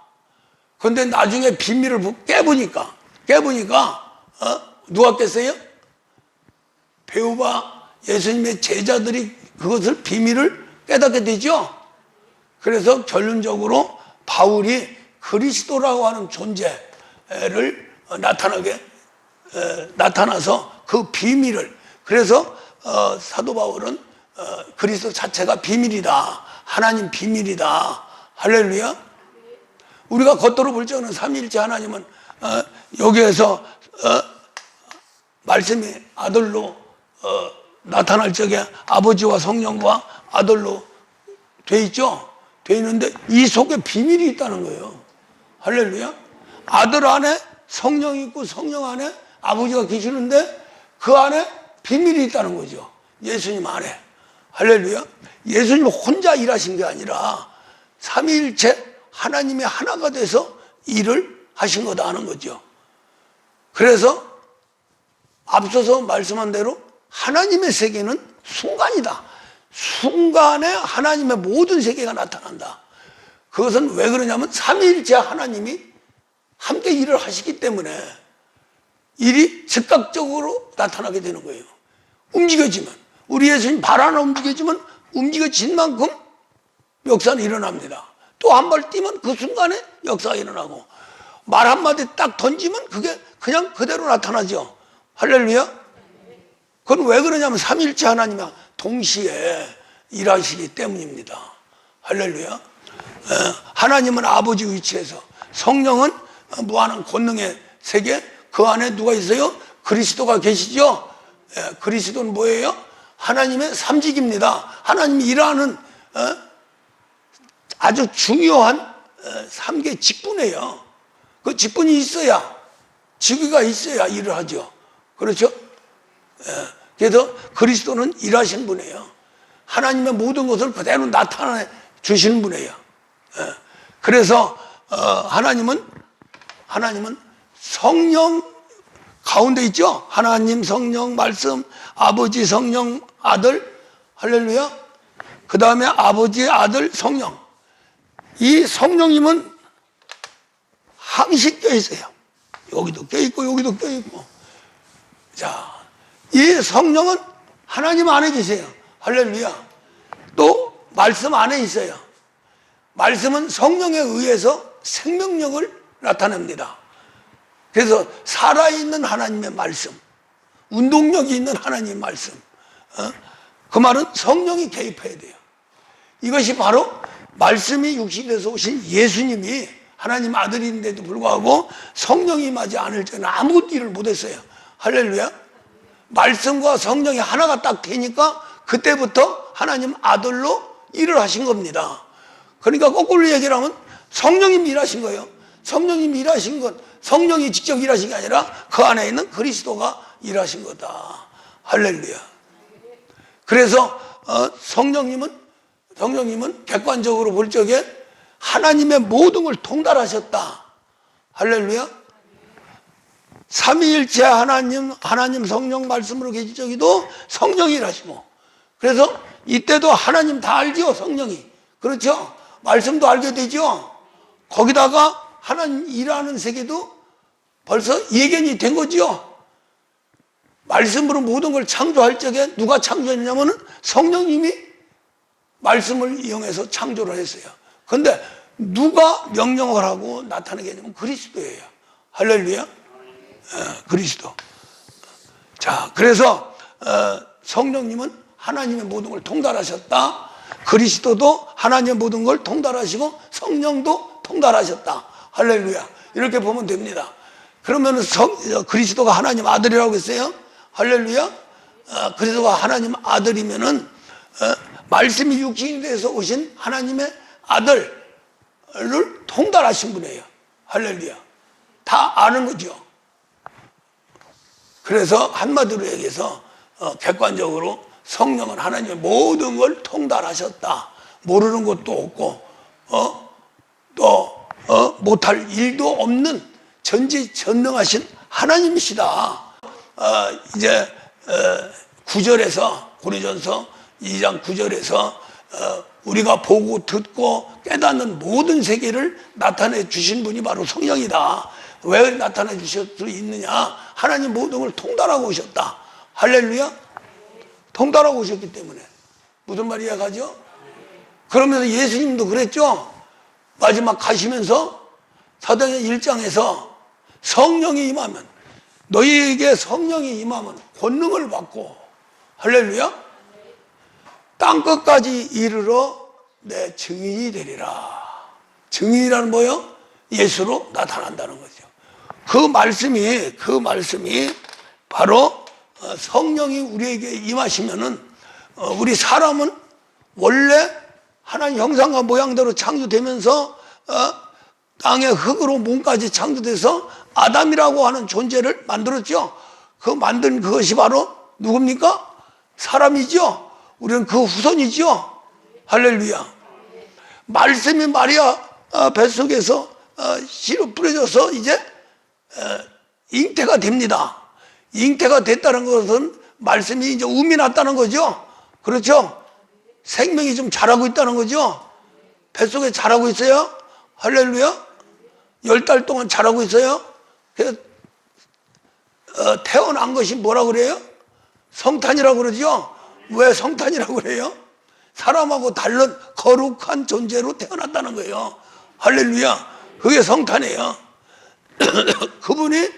그런데 나중에 비밀을 깨보니까 누가 깼어요? 배우바 예수님의 제자들이 그것을 비밀을 깨닫게 되죠. 그래서 결론적으로 바울이 그리스도라고 하는 존재를 나타나서 그 비밀을, 그래서 사도 바울은 그리스도 자체가 비밀이다. 하나님 비밀이다. 할렐루야. 우리가 겉으로 볼 적은 삼위일체 하나님은 여기에서 말씀이 아들로 나타날 적에 아버지와 성령과 아들로 돼 있죠. 돼 있는데 이 속에 비밀이 있다는 거예요. 할렐루야. 아들 안에 성령이 있고 성령 안에 아버지가 계시는데 그 안에 비밀이 있다는 거죠. 예수님 안에. 할렐루야. 예수님 혼자 일하신 게 아니라 삼위일체 하나님이 하나가 돼서 일을 하신 거다 하는 거죠. 그래서 앞서서 말씀한 대로 하나님의 세계는 순간이다. 순간에 하나님의 모든 세계가 나타난다. 그것은 왜 그러냐면 삼위일체 하나님이 함께 일을 하시기 때문에 일이 즉각적으로 나타나게 되는 거예요. 움직여지면, 우리 예수님 발 하나 움직여지면 움직여진 만큼 역사는 일어납니다. 또 한 발 뛰면 그 순간에 역사가 일어나고, 말 한마디 딱 던지면 그게 그냥 그대로 나타나죠. 할렐루야. 그건 왜 그러냐면 삼위일체 하나님이 동시에 일하시기 때문입니다. 할렐루야. 하나님은 아버지 위치에서, 성령은 무한한 권능의 세계, 그 안에 누가 있어요? 그리스도가 계시죠. 그리스도는 뭐예요? 하나님의 삼직입니다. 하나님이 일하는 아주 중요한 3개 직분이에요. 그 직분이 있어야, 직위가 있어야 일을 하죠. 그렇죠? 그래서 그리스도는 일하신 분이에요. 하나님의 모든 것을 그대로 나타내 주시는 분이에요. 그래서 하나님은 성령 가운데 있죠. 하나님, 성령, 말씀, 아버지, 성령, 아들. 할렐루야. 그 다음에 아버지, 아들, 성령. 이 성령님은 항시 껴있어요. 여기도 껴있고 여기도 껴있고. 자, 이 성령은 하나님 안에 계세요. 할렐루야. 또 말씀 안에 있어요. 말씀은 성령에 의해서 생명력을 나타냅니다. 그래서 살아있는 하나님의 말씀, 운동력이 있는 하나님의 말씀, 그 말은 성령이 개입해야 돼요. 이것이 바로 말씀이 육신이 돼서 오신 예수님이 하나님 아들인데도 불구하고 성령이 임하지 않을 때는 아무것도 일을 못했어요. 할렐루야. 말씀과 성령이 하나가 딱 되니까 그때부터 하나님 아들로 일을 하신 겁니다. 그러니까 거꾸로 얘기를 하면 성령님이 일하신 거예요. 성령님이 일하신 건 성령이 직접 일하신 게 아니라 그 안에 있는 그리스도가 일하신 거다. 할렐루야. 그래서 성령님은 객관적으로 볼 적에 하나님의 모든 걸 통달하셨다. 할렐루야. 삼위일체 하나님 성령 말씀으로 계실 적에도 성령이 일하시고, 그래서 이때도 하나님 다 알죠. 성령이. 그렇죠. 말씀도 알게 되죠. 거기다가 하나님 일하는 세계도 벌써 예견이 된 거죠. 말씀으로 모든 걸 창조할 적에 누가 창조했냐면은 성령님이 말씀을 이용해서 창조를 했어요. 그런데 누가 명령을 하고 나타나게 했냐면 그리스도예요. 할렐루야. 그리스도. 자, 그래서 성령님은 하나님의 모든 걸 통달하셨다. 그리스도도 하나님의 모든 걸 통달하시고 성령도 통달하셨다. 할렐루야. 이렇게 보면 됩니다. 그러면 그리스도가 하나님 아들이라고 했어요. 할렐루야. 그리스도가 하나님 아들이면은 말씀이 육신이 돼서 오신 하나님의 아들을 통달하신 분이에요. 할렐루야. 다 아는 거죠. 그래서 한마디로 얘기해서 객관적으로 성령은 하나님의 모든 걸 통달하셨다. 모르는 것도 없고 또 못할 일도 없는 전지전능하신 하나님이시다. 이제 9절에서 고린도전서 2장 9절에서 우리가 보고 듣고 깨닫는 모든 세계를 나타내 주신 분이 바로 성령이다. 왜 나타내 주실 수 있느냐? 하나님 모든 걸 통달하고 오셨다. 할렐루야. 통달하고 오셨기 때문에. 무슨 말 이해가죠? 그러면서 예수님도 그랬죠. 마지막 가시면서 사도행전 1장에서 성령이 임하면, 너희에게 성령이 임하면 권능을 받고, 할렐루야, 땅끝까지 이르러 내 증인이 되리라. 증인이라는 뭐요? 예수로 나타난다는 거죠. 그 말씀이 바로 성령이 우리에게 임하시면은 우리 사람은 원래 하나님 형상과 모양대로 창조되면서 땅의 흙으로 몸까지 창조돼서 아담이라고 하는 존재를 만들었죠. 그 만든 그것이 바로 누굽니까? 사람이죠. 우리는 그 후손이죠. 할렐루야. 말씀이 마리아 뱃속에서 씨로 뿌려져서 이제 잉태가 됩니다. 잉태가 됐다는 것은 말씀이 이제 움이 났다는 거죠. 그렇죠? 생명이 좀 자라고 있다는 거죠. 뱃속에 자라고 있어요. 할렐루야. 10달 동안 자라고 있어요. 그래서 태어난 것이 뭐라고 그래요? 성탄이라고 그러죠. 왜 성탄이라고 그래요? 사람하고 다른 거룩한 존재로 태어났다는 거예요. 할렐루야. 그게 성탄이에요. 그분이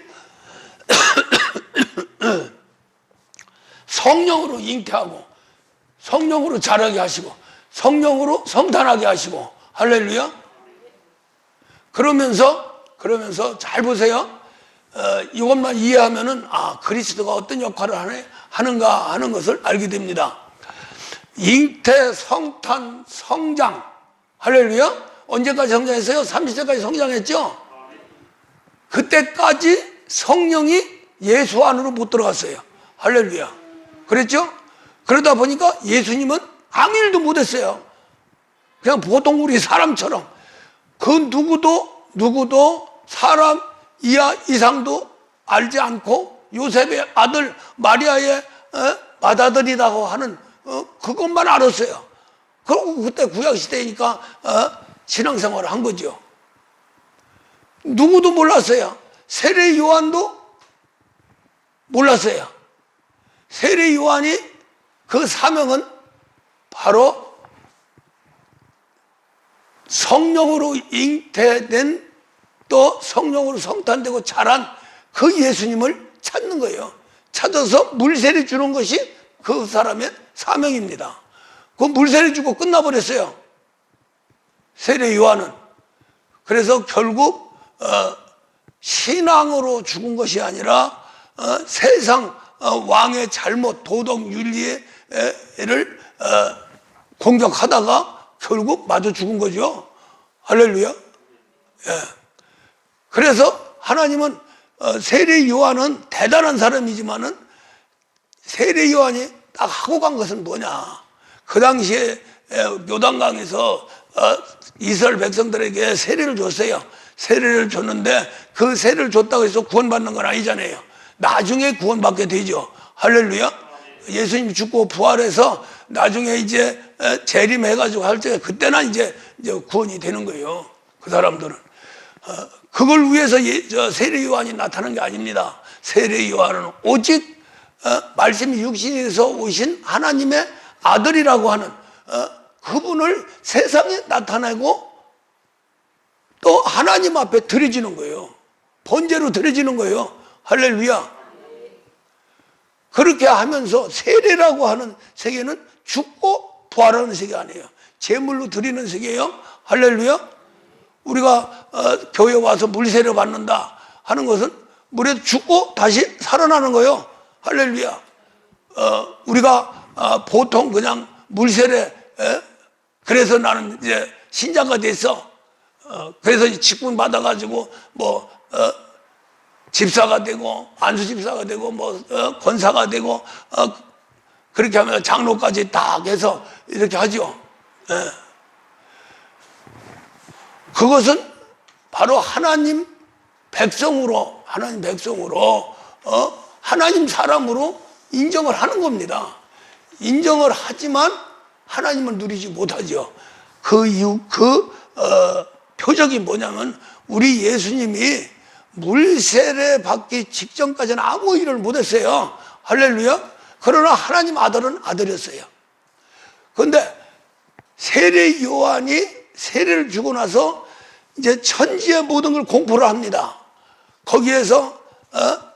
성령으로 잉태하고 성령으로 자라게 하시고 성령으로 성탄하게 하시고, 할렐루야. 그러면서 잘 보세요. 이것만 이해하면은 그리스도가 어떤 역할을 하는가 하는 것을 알게 됩니다. 잉태, 성탄, 성장. 할렐루야. 언제까지 성장했어요? 30세까지 성장했죠. 그때까지 성령이 예수 안으로 못 들어갔어요. 할렐루야. 그랬죠? 그러다 보니까 예수님은 아무 일도 못했어요. 그냥 보통 우리 사람처럼. 그 누구도 사람 이하 이상도 알지 않고 요셉의 아들 마리아의 맏아들이라고 하는 그것만 알았어요. 그리고 그때 구약시대니까 신앙생활을 한 거죠. 누구도 몰랐어요. 세례 요한도 몰랐어요. 세례 요한이 그 사명은 바로 성령으로 잉태된, 또 성령으로 성탄되고 자란 그 예수님을 찾는 거예요. 찾아서 물세례 주는 것이 그 사람의 사명입니다. 그 물세례 주고 끝나버렸어요. 세례 요한은. 그래서 결국 신앙으로 죽은 것이 아니라 세상 왕의 잘못, 도덕, 윤리를 공격하다가 결국 맞아 죽은 거죠. 할렐루야. 예. 그래서 하나님은 세례 요한은 대단한 사람이지만은 세례 요한이 딱 하고 간 것은 뭐냐. 그 당시에 요단강에서 이스라엘 백성들에게 세례를 줬어요. 세례를 줬는데 그 세례를 줬다고 해서 구원받는 건 아니잖아요. 나중에 구원받게 되죠. 할렐루야. 예수님이 죽고 부활해서 나중에 이제 재림해가지고 할 때 그때는 이제 구원이 되는 거예요. 그 사람들은. 그걸 위해서 세례 요한이 나타난 게 아닙니다. 세례 요한은 오직 말씀이 육신이 돼서 오신 하나님의 아들이라고 하는 그분을 세상에 나타내고 또 하나님 앞에 드려지는 거예요. 번제로 드려지는 거예요. 할렐루야. 그렇게 하면서 세례라고 하는 세계는 죽고 부활하는 세계 아니에요. 제물로 드리는 세계예요. 할렐루야. 우리가 교회 와서 물세례 받는다 하는 것은 물에 죽고 다시 살아나는 거예요. 할렐루야. 우리가 보통 그냥 물세례, 그래서 나는 이제 신자가 됐어. 그래서 직분 받아가지고 집사가 되고 안수 집사가 되고 권사가 되고 그렇게 하면 장로까지 딱 해서 이렇게 하죠. 예. 그것은 바로 하나님 백성으로 하나님 사람으로 인정을 하는 겁니다. 인정을 하지만 하나님을 누리지 못하죠. 그 이유, 표적이 뭐냐면 우리 예수님이 물세례 받기 직전까지는 아무 일을 못했어요. 할렐루야. 그러나 하나님 아들은 아들이었어요. 그런데 세례 요한이 세례를 주고 나서 이제 천지의 모든 걸 공포를 합니다. 거기에서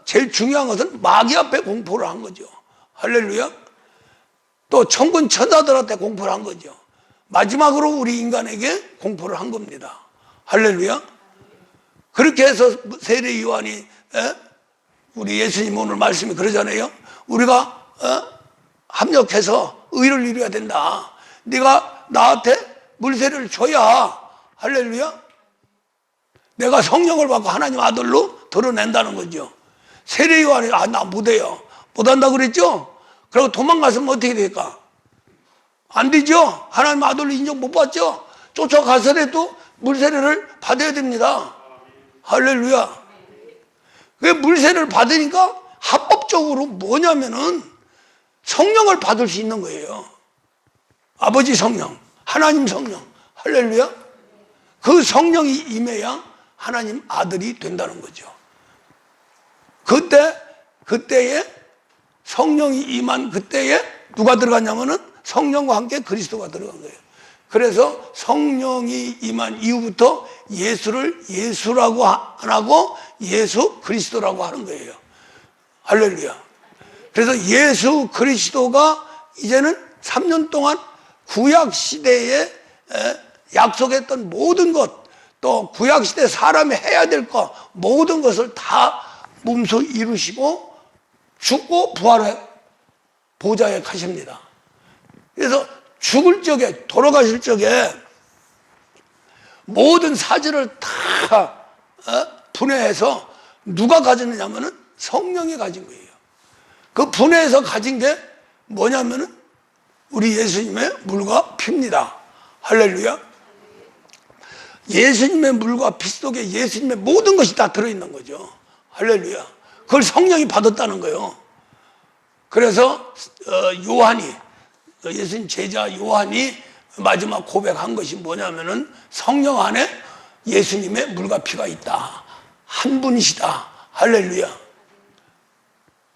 제일 중요한 것은 마귀 앞에 공포를 한 거죠. 할렐루야. 또 천군 천사들한테 공포를 한 거죠. 마지막으로 우리 인간에게 공포를 한 겁니다. 할렐루야. 그렇게 해서 세례 요한이 우리 예수님 오늘 말씀이 그러잖아요. 우리가 합력해서 의를 이루어야 된다. 네가 나한테 물세례를 줘야 할렐루야 내가 성령을 받고 하나님 아들로 드러낸다는 거죠. 세례 요한이 나 못해요. 못한다 그랬죠? 그리고 도망갔으면 어떻게 될까? 안 되죠? 하나님 아들로 인정 못 받죠? 쫓아가서라도 물세례를 받아야 됩니다. 할렐루야. 그 물세례를 받으니까 합법적으로 뭐냐면은 성령을 받을 수 있는 거예요. 아버지 성령, 하나님 성령. 할렐루야. 그 성령이 임해야 하나님 아들이 된다는 거죠. 그때에 성령이 임한 그때에 누가 들어갔냐면은 성령과 함께 그리스도가 들어간 거예요. 그래서 성령이 임한 이후부터 예수를 예수라고 안 하고 예수 그리스도라고 하는 거예요. 할렐루야. 그래서 예수 그리스도가 이제는 3년 동안 구약 시대에 약속했던 모든 것, 또 구약 시대 사람이 해야 될 것, 모든 것을 다 몸소 이루시고 죽고 부활해 보좌에 가십니다. 그래서 죽을 적에, 돌아가실 적에 모든 사실을 다 분해해서 누가 가졌느냐면은 성령이 가진 거예요. 그 분해해서 가진 게 뭐냐면은 우리 예수님의 물과 피입니다. 할렐루야. 예수님의 물과 피 속에 예수님의 모든 것이 다 들어있는 거죠. 할렐루야. 그걸 성령이 받았다는 거예요. 그래서 요한이, 예수님 제자 요한이 마지막 고백한 것이 뭐냐면은 성령 안에 예수님의 물과 피가 있다. 한 분이시다. 할렐루야.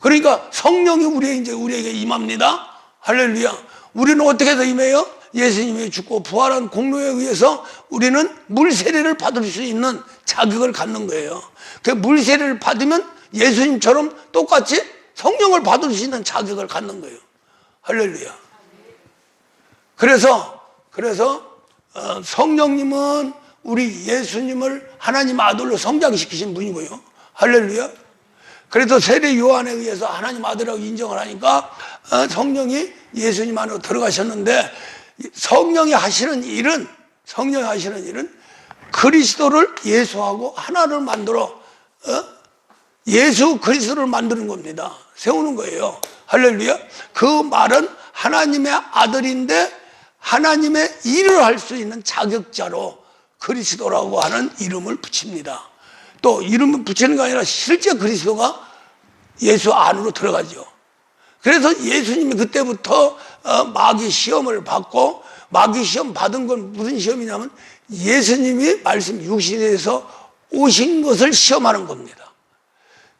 그러니까 성령이 우리에게 임합니다. 할렐루야. 우리는 어떻게 해서 임해요? 예수님이 죽고 부활한 공로에 의해서 우리는 물세례를 받을 수 있는 자격을 갖는 거예요. 그 물세례를 받으면 예수님처럼 똑같이 성령을 받을 수 있는 자격을 갖는 거예요. 할렐루야. 그래서 성령님은 우리 예수님을 하나님 아들로 성장시키신 분이고요. 할렐루야. 그래서 세례 요한에 의해서 하나님 아들이라고 인정을 하니까 성령이 예수님 안으로 들어가셨는데 성령이 하시는 일은 그리스도를 예수하고 하나를 만들어 예수 그리스도를 만드는 겁니다. 세우는 거예요. 할렐루야. 그 말은 하나님의 아들인데 하나님의 일을 할 수 있는 자격자로 그리스도라고 하는 이름을 붙입니다. 또 이름을 붙이는 게 아니라 실제 그리스도가 예수 안으로 들어가죠. 그래서 예수님이 그때부터 마귀 시험을 받고, 마귀 시험 받은 건 무슨 시험이냐면 예수님이 말씀 육신에서 오신 것을 시험하는 겁니다.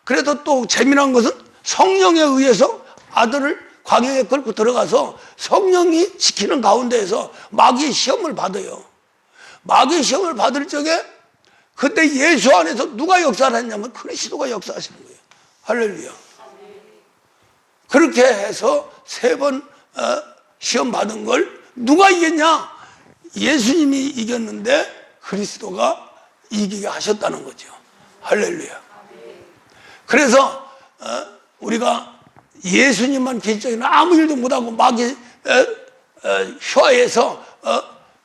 그래도 또 재미난 것은 성령에 의해서 아들을 광야에 끌고 들어가서 성령이 지키는 가운데에서 마귀의 시험을 받아요. 마귀의 시험을 받을 적에 그때 예수 안에서 누가 역사를 했냐면 그리스도가 역사하시는 거예요. 할렐루야. 그렇게 해서 3번 시험 받은 걸 누가 이겼냐? 예수님이 이겼는데 그리스도가 이기게 하셨다는 거죠. 할렐루야. 그래서 우리가 예수님만 계시적인 아무 일도 못하고 마귀 혀에서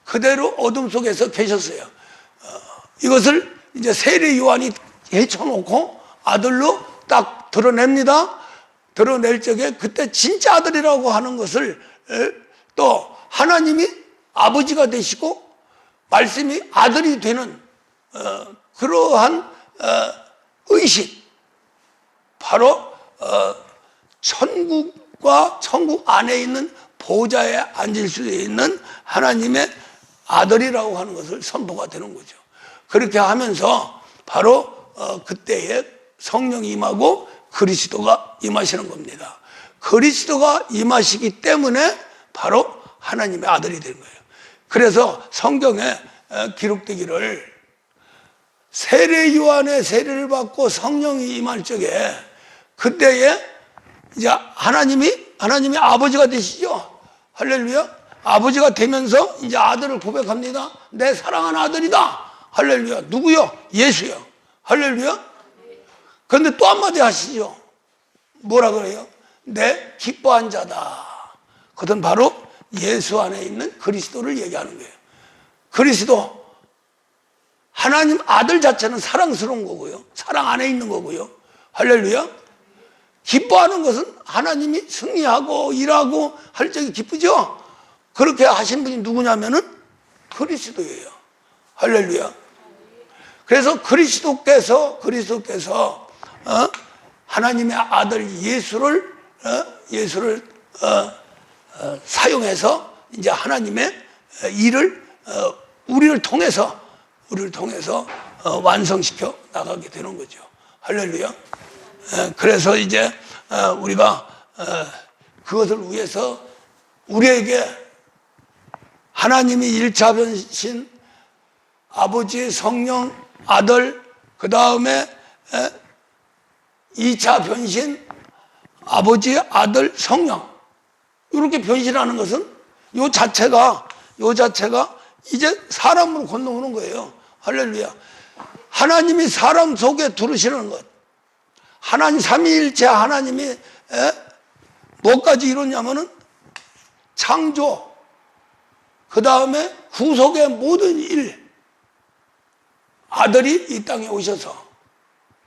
그대로 어둠 속에서 계셨어요. 이것을 이제 세례 요한이 헤쳐놓고 아들로 딱 드러냅니다. 드러낼 적에 그때 진짜 아들이라고 하는 것을 또 하나님이 아버지가 되시고 말씀이 아들이 되는 그러한 의식, 바로 천국과 천국 안에 있는 보좌에 앉을 수 있는 하나님의 아들이라고 하는 것을 선포가 되는 거죠. 그렇게 하면서 바로 그때에 성령이 임하고 그리스도가 임하시는 겁니다. 그리스도가 임하시기 때문에 바로 하나님의 아들이 되는 거예요. 그래서 성경에 기록되기를 세례 요한의 세례를 받고 성령이 임할 적에 그때에 이제 하나님이 아버지가 되시죠. 할렐루야. 아버지가 되면서 이제 아들을 고백합니다. 내 사랑하는 아들이다. 할렐루야. 누구요? 예수요. 할렐루야. 그런데 또 한마디 하시죠. 뭐라 그래요? 내 기뻐한 자다. 그것은 바로 예수 안에 있는 그리스도를 얘기하는 거예요. 그리스도, 하나님 아들 자체는 사랑스러운 거고요. 사랑 안에 있는 거고요. 할렐루야. 기뻐하는 것은 하나님이 승리하고 일하고 할 적에 기쁘죠. 그렇게 하신 분이 누구냐면은 그리스도예요. 할렐루야. 그래서 그리스도께서 하나님의 아들 예수를 사용해서 이제 하나님의 일을 우리를 통해서 완성시켜 나가게 되는 거죠. 할렐루야. 그래서 이제 우리가 그것을 위해서 우리에게 하나님이 1차 변신, 아버지, 성령, 아들, 그 다음에 2차 변신, 아버지, 아들, 성령, 이렇게 변신하는 것은 요 자체가 이제 사람으로 건너오는 거예요. 할렐루야. 하나님이 사람 속에 들으시는 것. 하나님 삼위일체 하나님이 뭐까지 이뤘냐면은 창조, 그 다음에 구속의 모든 일, 아들이 이 땅에 오셔서,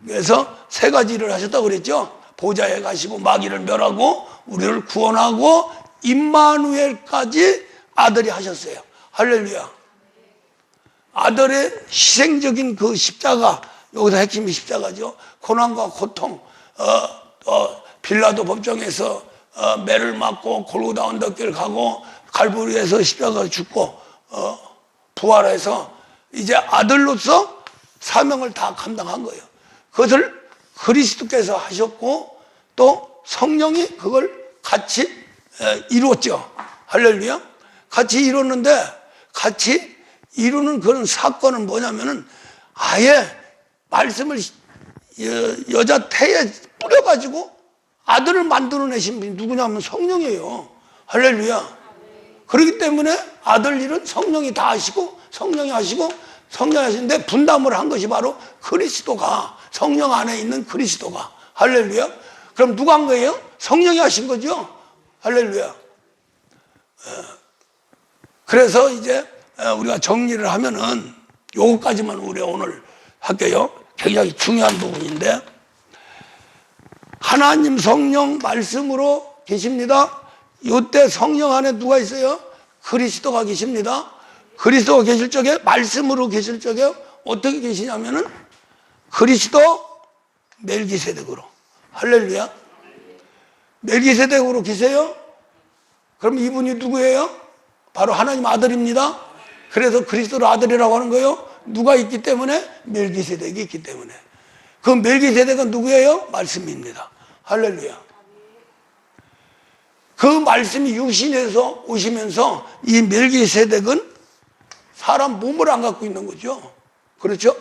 그래서 세 가지 일을 하셨다고 그랬죠. 보좌에 가시고 마귀를 멸하고 우리를 구원하고 임마누엘까지 아들이 하셨어요. 할렐루야. 아들의 희생적인 그 십자가, 여기서 핵심이 십자가죠. 고난과 고통, 빌라도 법정에서 매를 맞고 골고다 언덕길 가고 갈보리에서 십자가 죽고 부활해서 이제 아들로서 사명을 다 감당한 거예요. 그것을 그리스도께서 하셨고 또 성령이 그걸 같이 이루었죠. 할렐루야. 같이 이뤘는데 같이 이루는 그런 사건은 뭐냐면은 아예 말씀을 여자 태에 뿌려가지고 아들을 만들어내신 분이 누구냐면 성령이에요. 할렐루야. 그렇기 때문에 아들 일은 성령이 다 하시고 성령이 하시는데 분담을 한 것이 바로 그리스도가, 성령 안에 있는 그리스도가. 할렐루야. 그럼 누가 한 거예요? 성령이 하신 거죠. 할렐루야. 그래서 이제 우리가 정리를 하면은 요거까지만 우리 오늘 할게요. 굉장히 중요한 부분인데, 하나님 성령 말씀으로 계십니다. 이때 성령 안에 누가 있어요? 그리스도가 계십니다. 그리스도가 계실 적에, 말씀으로 계실 적에 어떻게 계시냐면은 그리스도 멜기세덱으로. 할렐루야. 멜기세덱으로 계세요. 그럼 이분이 누구예요? 바로 하나님 아들입니다. 그래서 그리스도를 아들이라고 하는 거예요. 누가 있기 때문에? 멜기세덱이 있기 때문에. 그 멜기세덱은 누구예요? 말씀입니다. 할렐루야. 그 말씀이 육신에서 오시면서 이 멜기세덱은 사람 몸을 안 갖고 있는 거죠. 그렇죠?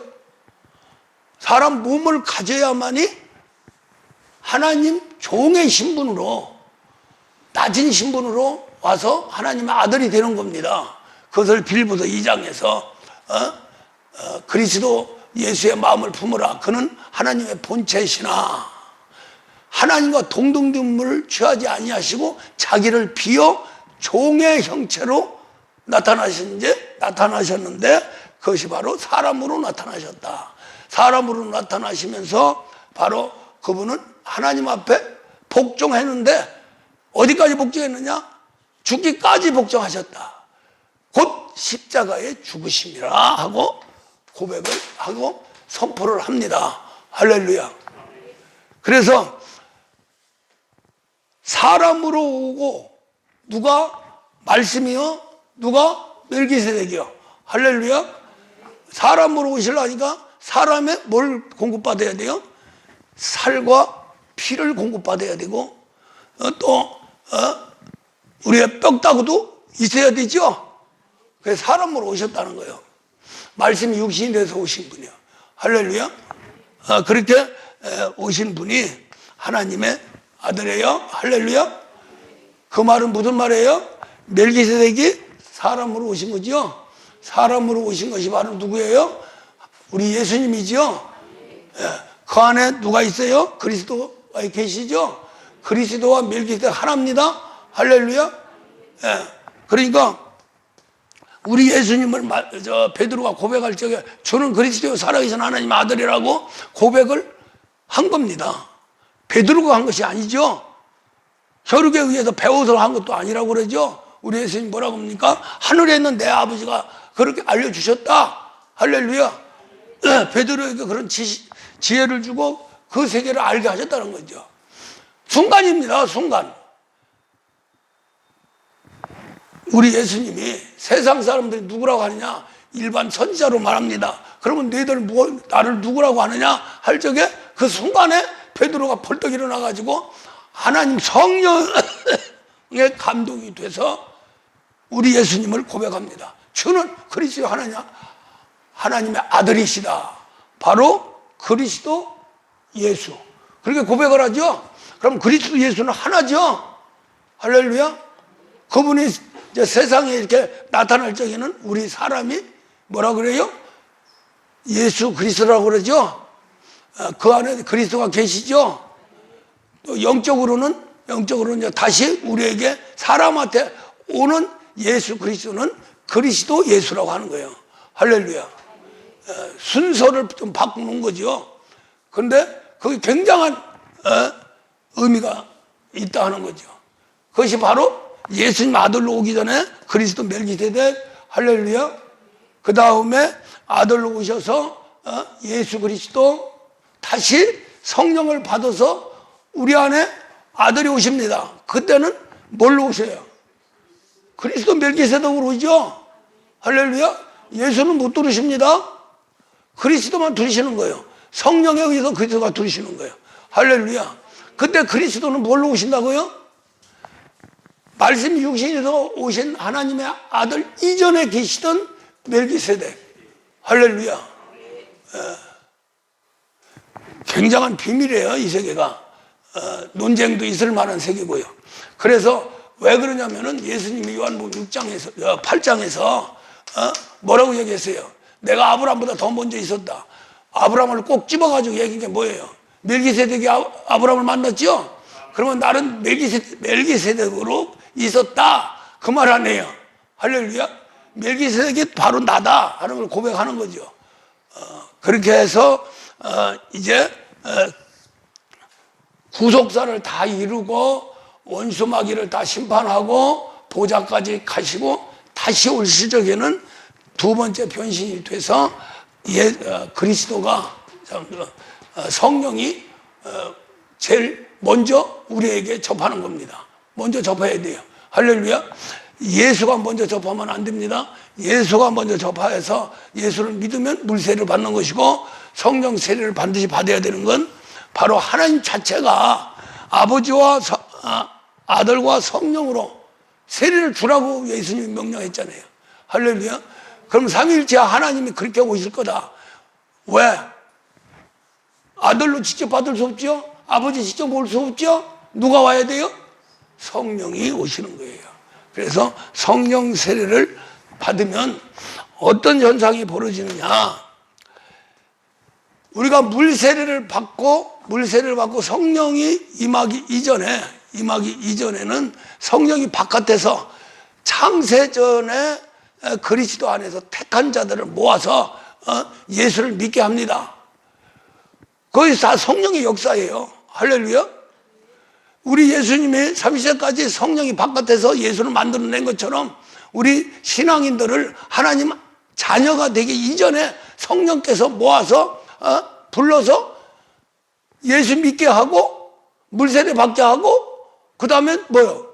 사람 몸을 가져야만이 하나님 종의 신분으로, 낮은 신분으로 와서 하나님의 아들이 되는 겁니다. 그것을 빌보서 2장에서 그리스도 예수의 마음을 품으라. 그는 하나님의 본체시나 하나님과 동등됨을 취하지 아니하시고 자기를 비어 종의 형체로 나타나셨는데 그것이 바로 사람으로 나타나셨다. 사람으로 나타나시면서 바로 그분은 하나님 앞에 복종했는데 어디까지 복종했느냐? 죽기까지 복종하셨다. 곧 십자가의 죽으심이라 하고 고백을 하고 선포를 합니다. 할렐루야. 그래서 사람으로 오고 누가 말씀이요? 누가 멜기세덱이요? 할렐루야. 사람으로 오시려니까 사람의 뭘 공급받아야 돼요? 살과 피를 공급받아야 되고 또 우리의 뼈다구도 있어야 되죠. 그래서 사람으로 오셨다는 거예요. 말씀이 육신이 돼서 오신 분이요. 할렐루야. 그렇게 오신 분이 하나님의 아들이에요. 할렐루야. 그 말은 무슨 말이에요? 멜기세덱이 사람으로 오신 거죠. 사람으로 오신 것이 바로 누구예요? 우리 예수님이죠. 그 안에 누가 있어요? 그리스도가 계시죠. 그리스도와 멜기세덱 하나입니다. 할렐루야. 그러니까 우리 예수님을 베드로가 고백할 적에 저는 그리스도의 살아계신 하나님 아들이라고 고백을 한 겁니다. 베드로가 한 것이 아니죠. 혈육에 의해서 배워서 한 것도 아니라고 그러죠. 우리 예수님 뭐라고 합니까? 하늘에 있는 내 아버지가 그렇게 알려주셨다. 할렐루야. 베드로에게 그런 지혜를 주고 그 세계를 알게 하셨다는 거죠. 순간입니다. 순간. 우리 예수님이 세상 사람들이 누구라고 하느냐? 일반 선지자로 말합니다. 그러면 너희들 나를 누구라고 하느냐? 할 적에 그 순간에 베드로가 벌떡 일어나가지고 하나님 성령의 감동이 돼서 우리 예수님을 고백합니다. 주는 그리스도 하나님의 아들이시다. 바로 그리스도 예수. 그렇게 고백을 하죠. 그럼 그리스도 예수는 하나죠. 할렐루야. 그분이 이제 세상에 이렇게 나타날 적에는 우리 사람이 뭐라 그래요? 예수 그리스도라고 그러죠. 그 안에 그리스도가 계시죠. 또 영적으로는 이제 다시 우리에게 사람한테 오는 예수 그리스도는 그리스도 예수라고 하는 거예요. 할렐루야. 순서를 좀 바꾸는 거죠. 그런데 그게 굉장한 의미가 있다 하는 거죠. 그것이 바로 예수님 아들로 오기 전에 그리스도 멜기세덱, 할렐루야. 그 다음에 아들로 오셔서 예수 그리스도, 다시 성령을 받아서 우리 안에 아들이 오십니다. 그때는 뭘로 오셔요? 그리스도 멜기세덱으로 오죠. 할렐루야. 예수는 못 들으십니다. 그리스도만 들으시는 거예요. 성령에 의해서 그리스도가 들으시는 거예요. 할렐루야. 그때 그리스도는 뭘로 오신다고요? 말씀 육신에서 오신 하나님의 아들 이전에 계시던 멜기세덱. 할렐루야. 굉장한 비밀이에요, 이 세계가. 논쟁도 있을 만한 세계고요. 그래서 왜 그러냐면은 예수님이 요한복음 6장에서 8장에서 뭐라고 얘기했어요? 내가 아브라함보다 더 먼저 있었다. 아브라함을 꼭 집어가지고 얘기한 게 뭐예요? 멜기세덱이 아브라함을 만났죠? 그러면 나는 멜기세덱으로 있었다. 그 말 아니에요. 할렐루야. 멜기세덱이 바로 나다 하는 걸 고백하는 거죠. 그렇게 해서 이제 구속사를 다 이루고 원수마귀를 다 심판하고 보좌까지 가시고 다시 올 시적에는 두 번째 변신이 돼서 그리스도가 성령이 제일 먼저 우리에게 접하는 겁니다. 먼저 접해야 돼요. 할렐루야. 예수가 먼저 접하면 안 됩니다. 예수가 먼저 접하여서 예수를 믿으면 물세를 받는 것이고, 성령 세례를 반드시 받아야 되는 건 바로 하나님 자체가 아버지와 아들과 성령으로 세례를 주라고 예수님이 명령했잖아요. 할렐루야. 그럼 삼위일체 하나님이 그렇게 오실 거다. 왜? 아들로 직접 받을 수 없죠? 아버지 직접 올 수 없죠? 누가 와야 돼요? 성령이 오시는 거예요. 그래서 성령 세례를 받으면 어떤 현상이 벌어지느냐? 우리가 물 세례를 받고 성령이 임하기 이전에는 성령이 바깥에서 창세전에 그리스도 안에서 택한 자들을 모아서 예수를 믿게 합니다. 거의 다 성령의 역사예요. 할렐루야. 우리 예수님이 30세까지 성령이 바깥에서 예수를 만들어낸 것처럼 우리 신앙인들을 하나님 자녀가 되기 이전에 성령께서 모아서 불러서 예수 믿게 하고 물세례 받게 하고 그 다음에 뭐요?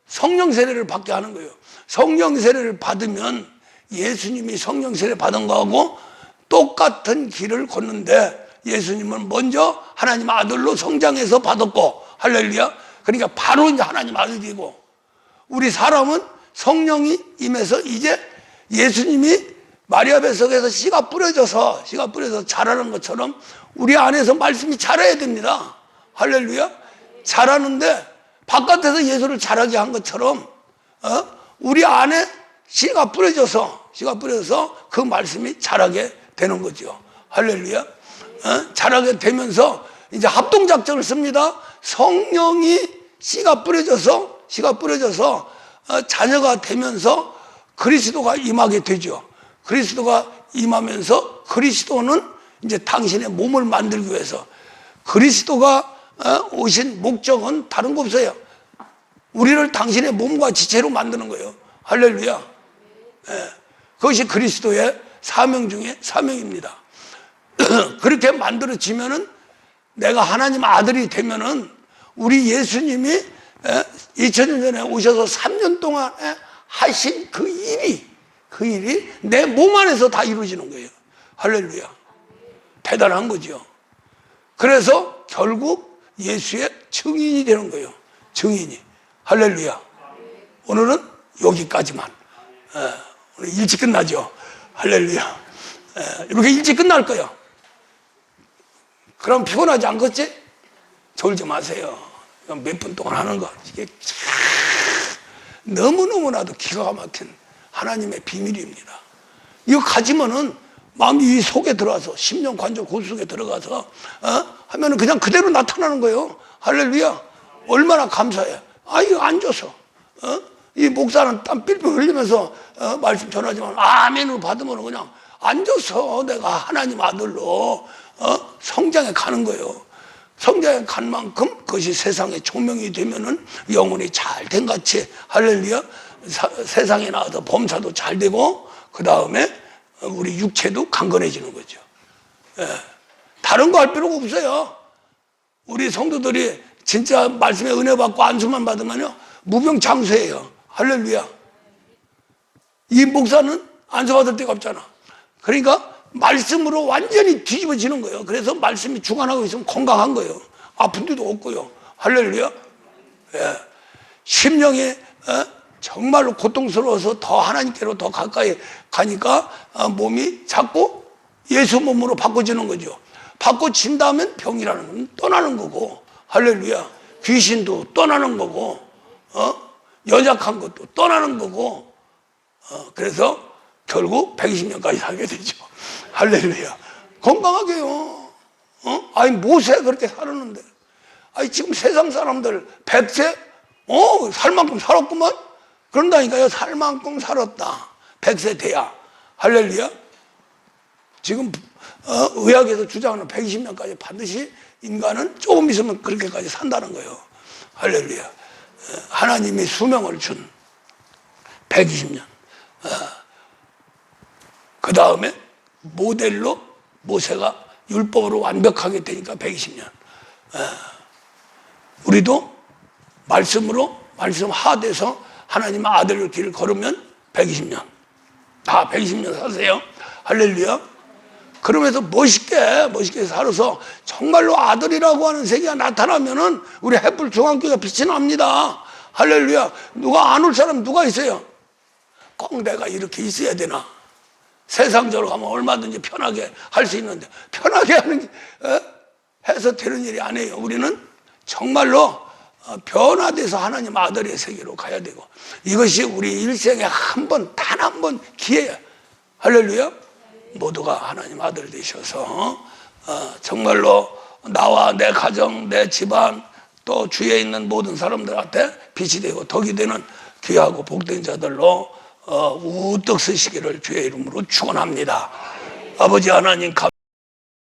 성령 세례를 받게 하는 거예요. 성령 세례를 받으면 예수님이 성령 세례 받은 거하고 똑같은 길을 걷는데 예수님은 먼저 하나님 아들로 성장해서 받았고 할렐루야. 그러니까 바로 이제 하나님 아들이고 우리 사람은 성령이 임해서 이제 예수님이 마리아 뱃속에서 씨가 뿌려져서 자라는 것처럼 우리 안에서 말씀이 자라야 됩니다. 할렐루야. 자라는데 바깥에서 예수를 자라게 한 것처럼 우리 안에 씨가 뿌려져서 그 말씀이 자라게 되는 거죠. 할렐루야. 자라게 되면서 이제 합동작전을 씁니다. 성령이 씨가 뿌려져서 자녀가 되면서 그리스도가 임하게 되죠. 그리스도가 임하면서 그리스도는 이제 당신의 몸을 만들기 위해서 그리스도가 오신 목적은 다른 거 없어요. 우리를 당신의 몸과 지체로 만드는 거예요. 할렐루야. 그것이 그리스도의 사명 중에 사명입니다. 그렇게 만들어지면은 내가 하나님 아들이 되면은 우리 예수님이 2000년 전에 오셔서 3년 동안 하신 그 일이 내 몸 안에서 다 이루어지는 거예요. 할렐루야. 대단한 거죠. 그래서 결국 예수의 증인이 되는 거예요. 증인이. 할렐루야. 오늘은 여기까지만. 오늘 일찍 끝나죠. 할렐루야. 이렇게 일찍 끝날 거예요. 그럼 피곤하지 않겠지? 졸지 마세요. 몇 분 동안 하는 거. 이게 너무너무나도 기가 막힌 하나님의 비밀입니다. 이거 가지면은 마음이 이 속에 들어가서 심령 관절 골 속에 들어가서 하면은 그냥 그대로 나타나는 거예요. 할렐루야. 얼마나 감사해. 이거 앉아서 이 목사는 땀 삘삘 흘리면서 말씀 전하지만 아멘으로 받으면 그냥 앉아서 내가 하나님 아들로 성장해 가는 거예요. 성장해 간 만큼 그것이 세상의 조명이 되면은 영혼이 잘 된 같이 할렐루야. 세상에 나와서 범사도 잘 되고 그 다음에 우리 육체도 강건해지는 거죠. 다른 거 할 필요가 없어요. 우리 성도들이 진짜 말씀에 은혜 받고 안수만 받으면요 무병장수예요. 할렐루야. 이 목사는 안수 받을 데가 없잖아. 그러니까 말씀으로 완전히 뒤집어지는 거예요. 그래서 말씀이 주관하고 있으면 건강한 거예요. 아픈 데도 없고요. 할렐루야. 심령이 정말로 고통스러워서 더 하나님께로 더 가까이 가니까 몸이 자꾸 예수 몸으로 바꿔지는 거죠. 바꿔진다면 병이라는 건 떠나는 거고 할렐루야. 귀신도 떠나는 거고 연약한 것도 떠나는 거고 그래서 결국 120년까지 살게 되죠. 할렐루야. 건강하게요. 모세 그렇게 살았는데 지금 세상 사람들 100세 살 만큼 살았구만. 그런다니까요. 살 만큼 살았다. 100세 돼야. 할렐루야. 지금 의학에서 주장하는 120년까지 반드시 인간은 조금 있으면 그렇게까지 산다는 거예요. 할렐루야. 하나님이 수명을 준 120년. 그 다음에 모델로 모세가 율법으로 완벽하게 되니까 120년. 우리도 말씀으로 말씀 하돼서 하나님 아들의 길을 걸으면 120년. 다 120년 사세요. 할렐루야. 그러면서 멋있게 살아서 정말로 아들이라고 하는 세계가 나타나면은 우리 햇불 중앙교회가 빛이 납니다. 할렐루야. 누가 안 올 사람 누가 있어요? 꼭 내가 이렇게 있어야 되나? 세상적으로 가면 얼마든지 편하게 할 수 있는데 편하게 하는 게 해서 되는 일이 아니에요. 우리는 정말로 변화돼서 하나님 아들의 세계로 가야 되고 이것이 우리 일생에 단 한 번 기회야. 할렐루야. 모두가 하나님 아들 되셔서 정말로 나와 내 가정, 내 집안 또 주위에 있는 모든 사람들한테 빛이 되고 덕이 되는 귀하고 복된 자들로 우뚝 서시기를 주의 이름으로 축원합니다. 아버지 하나님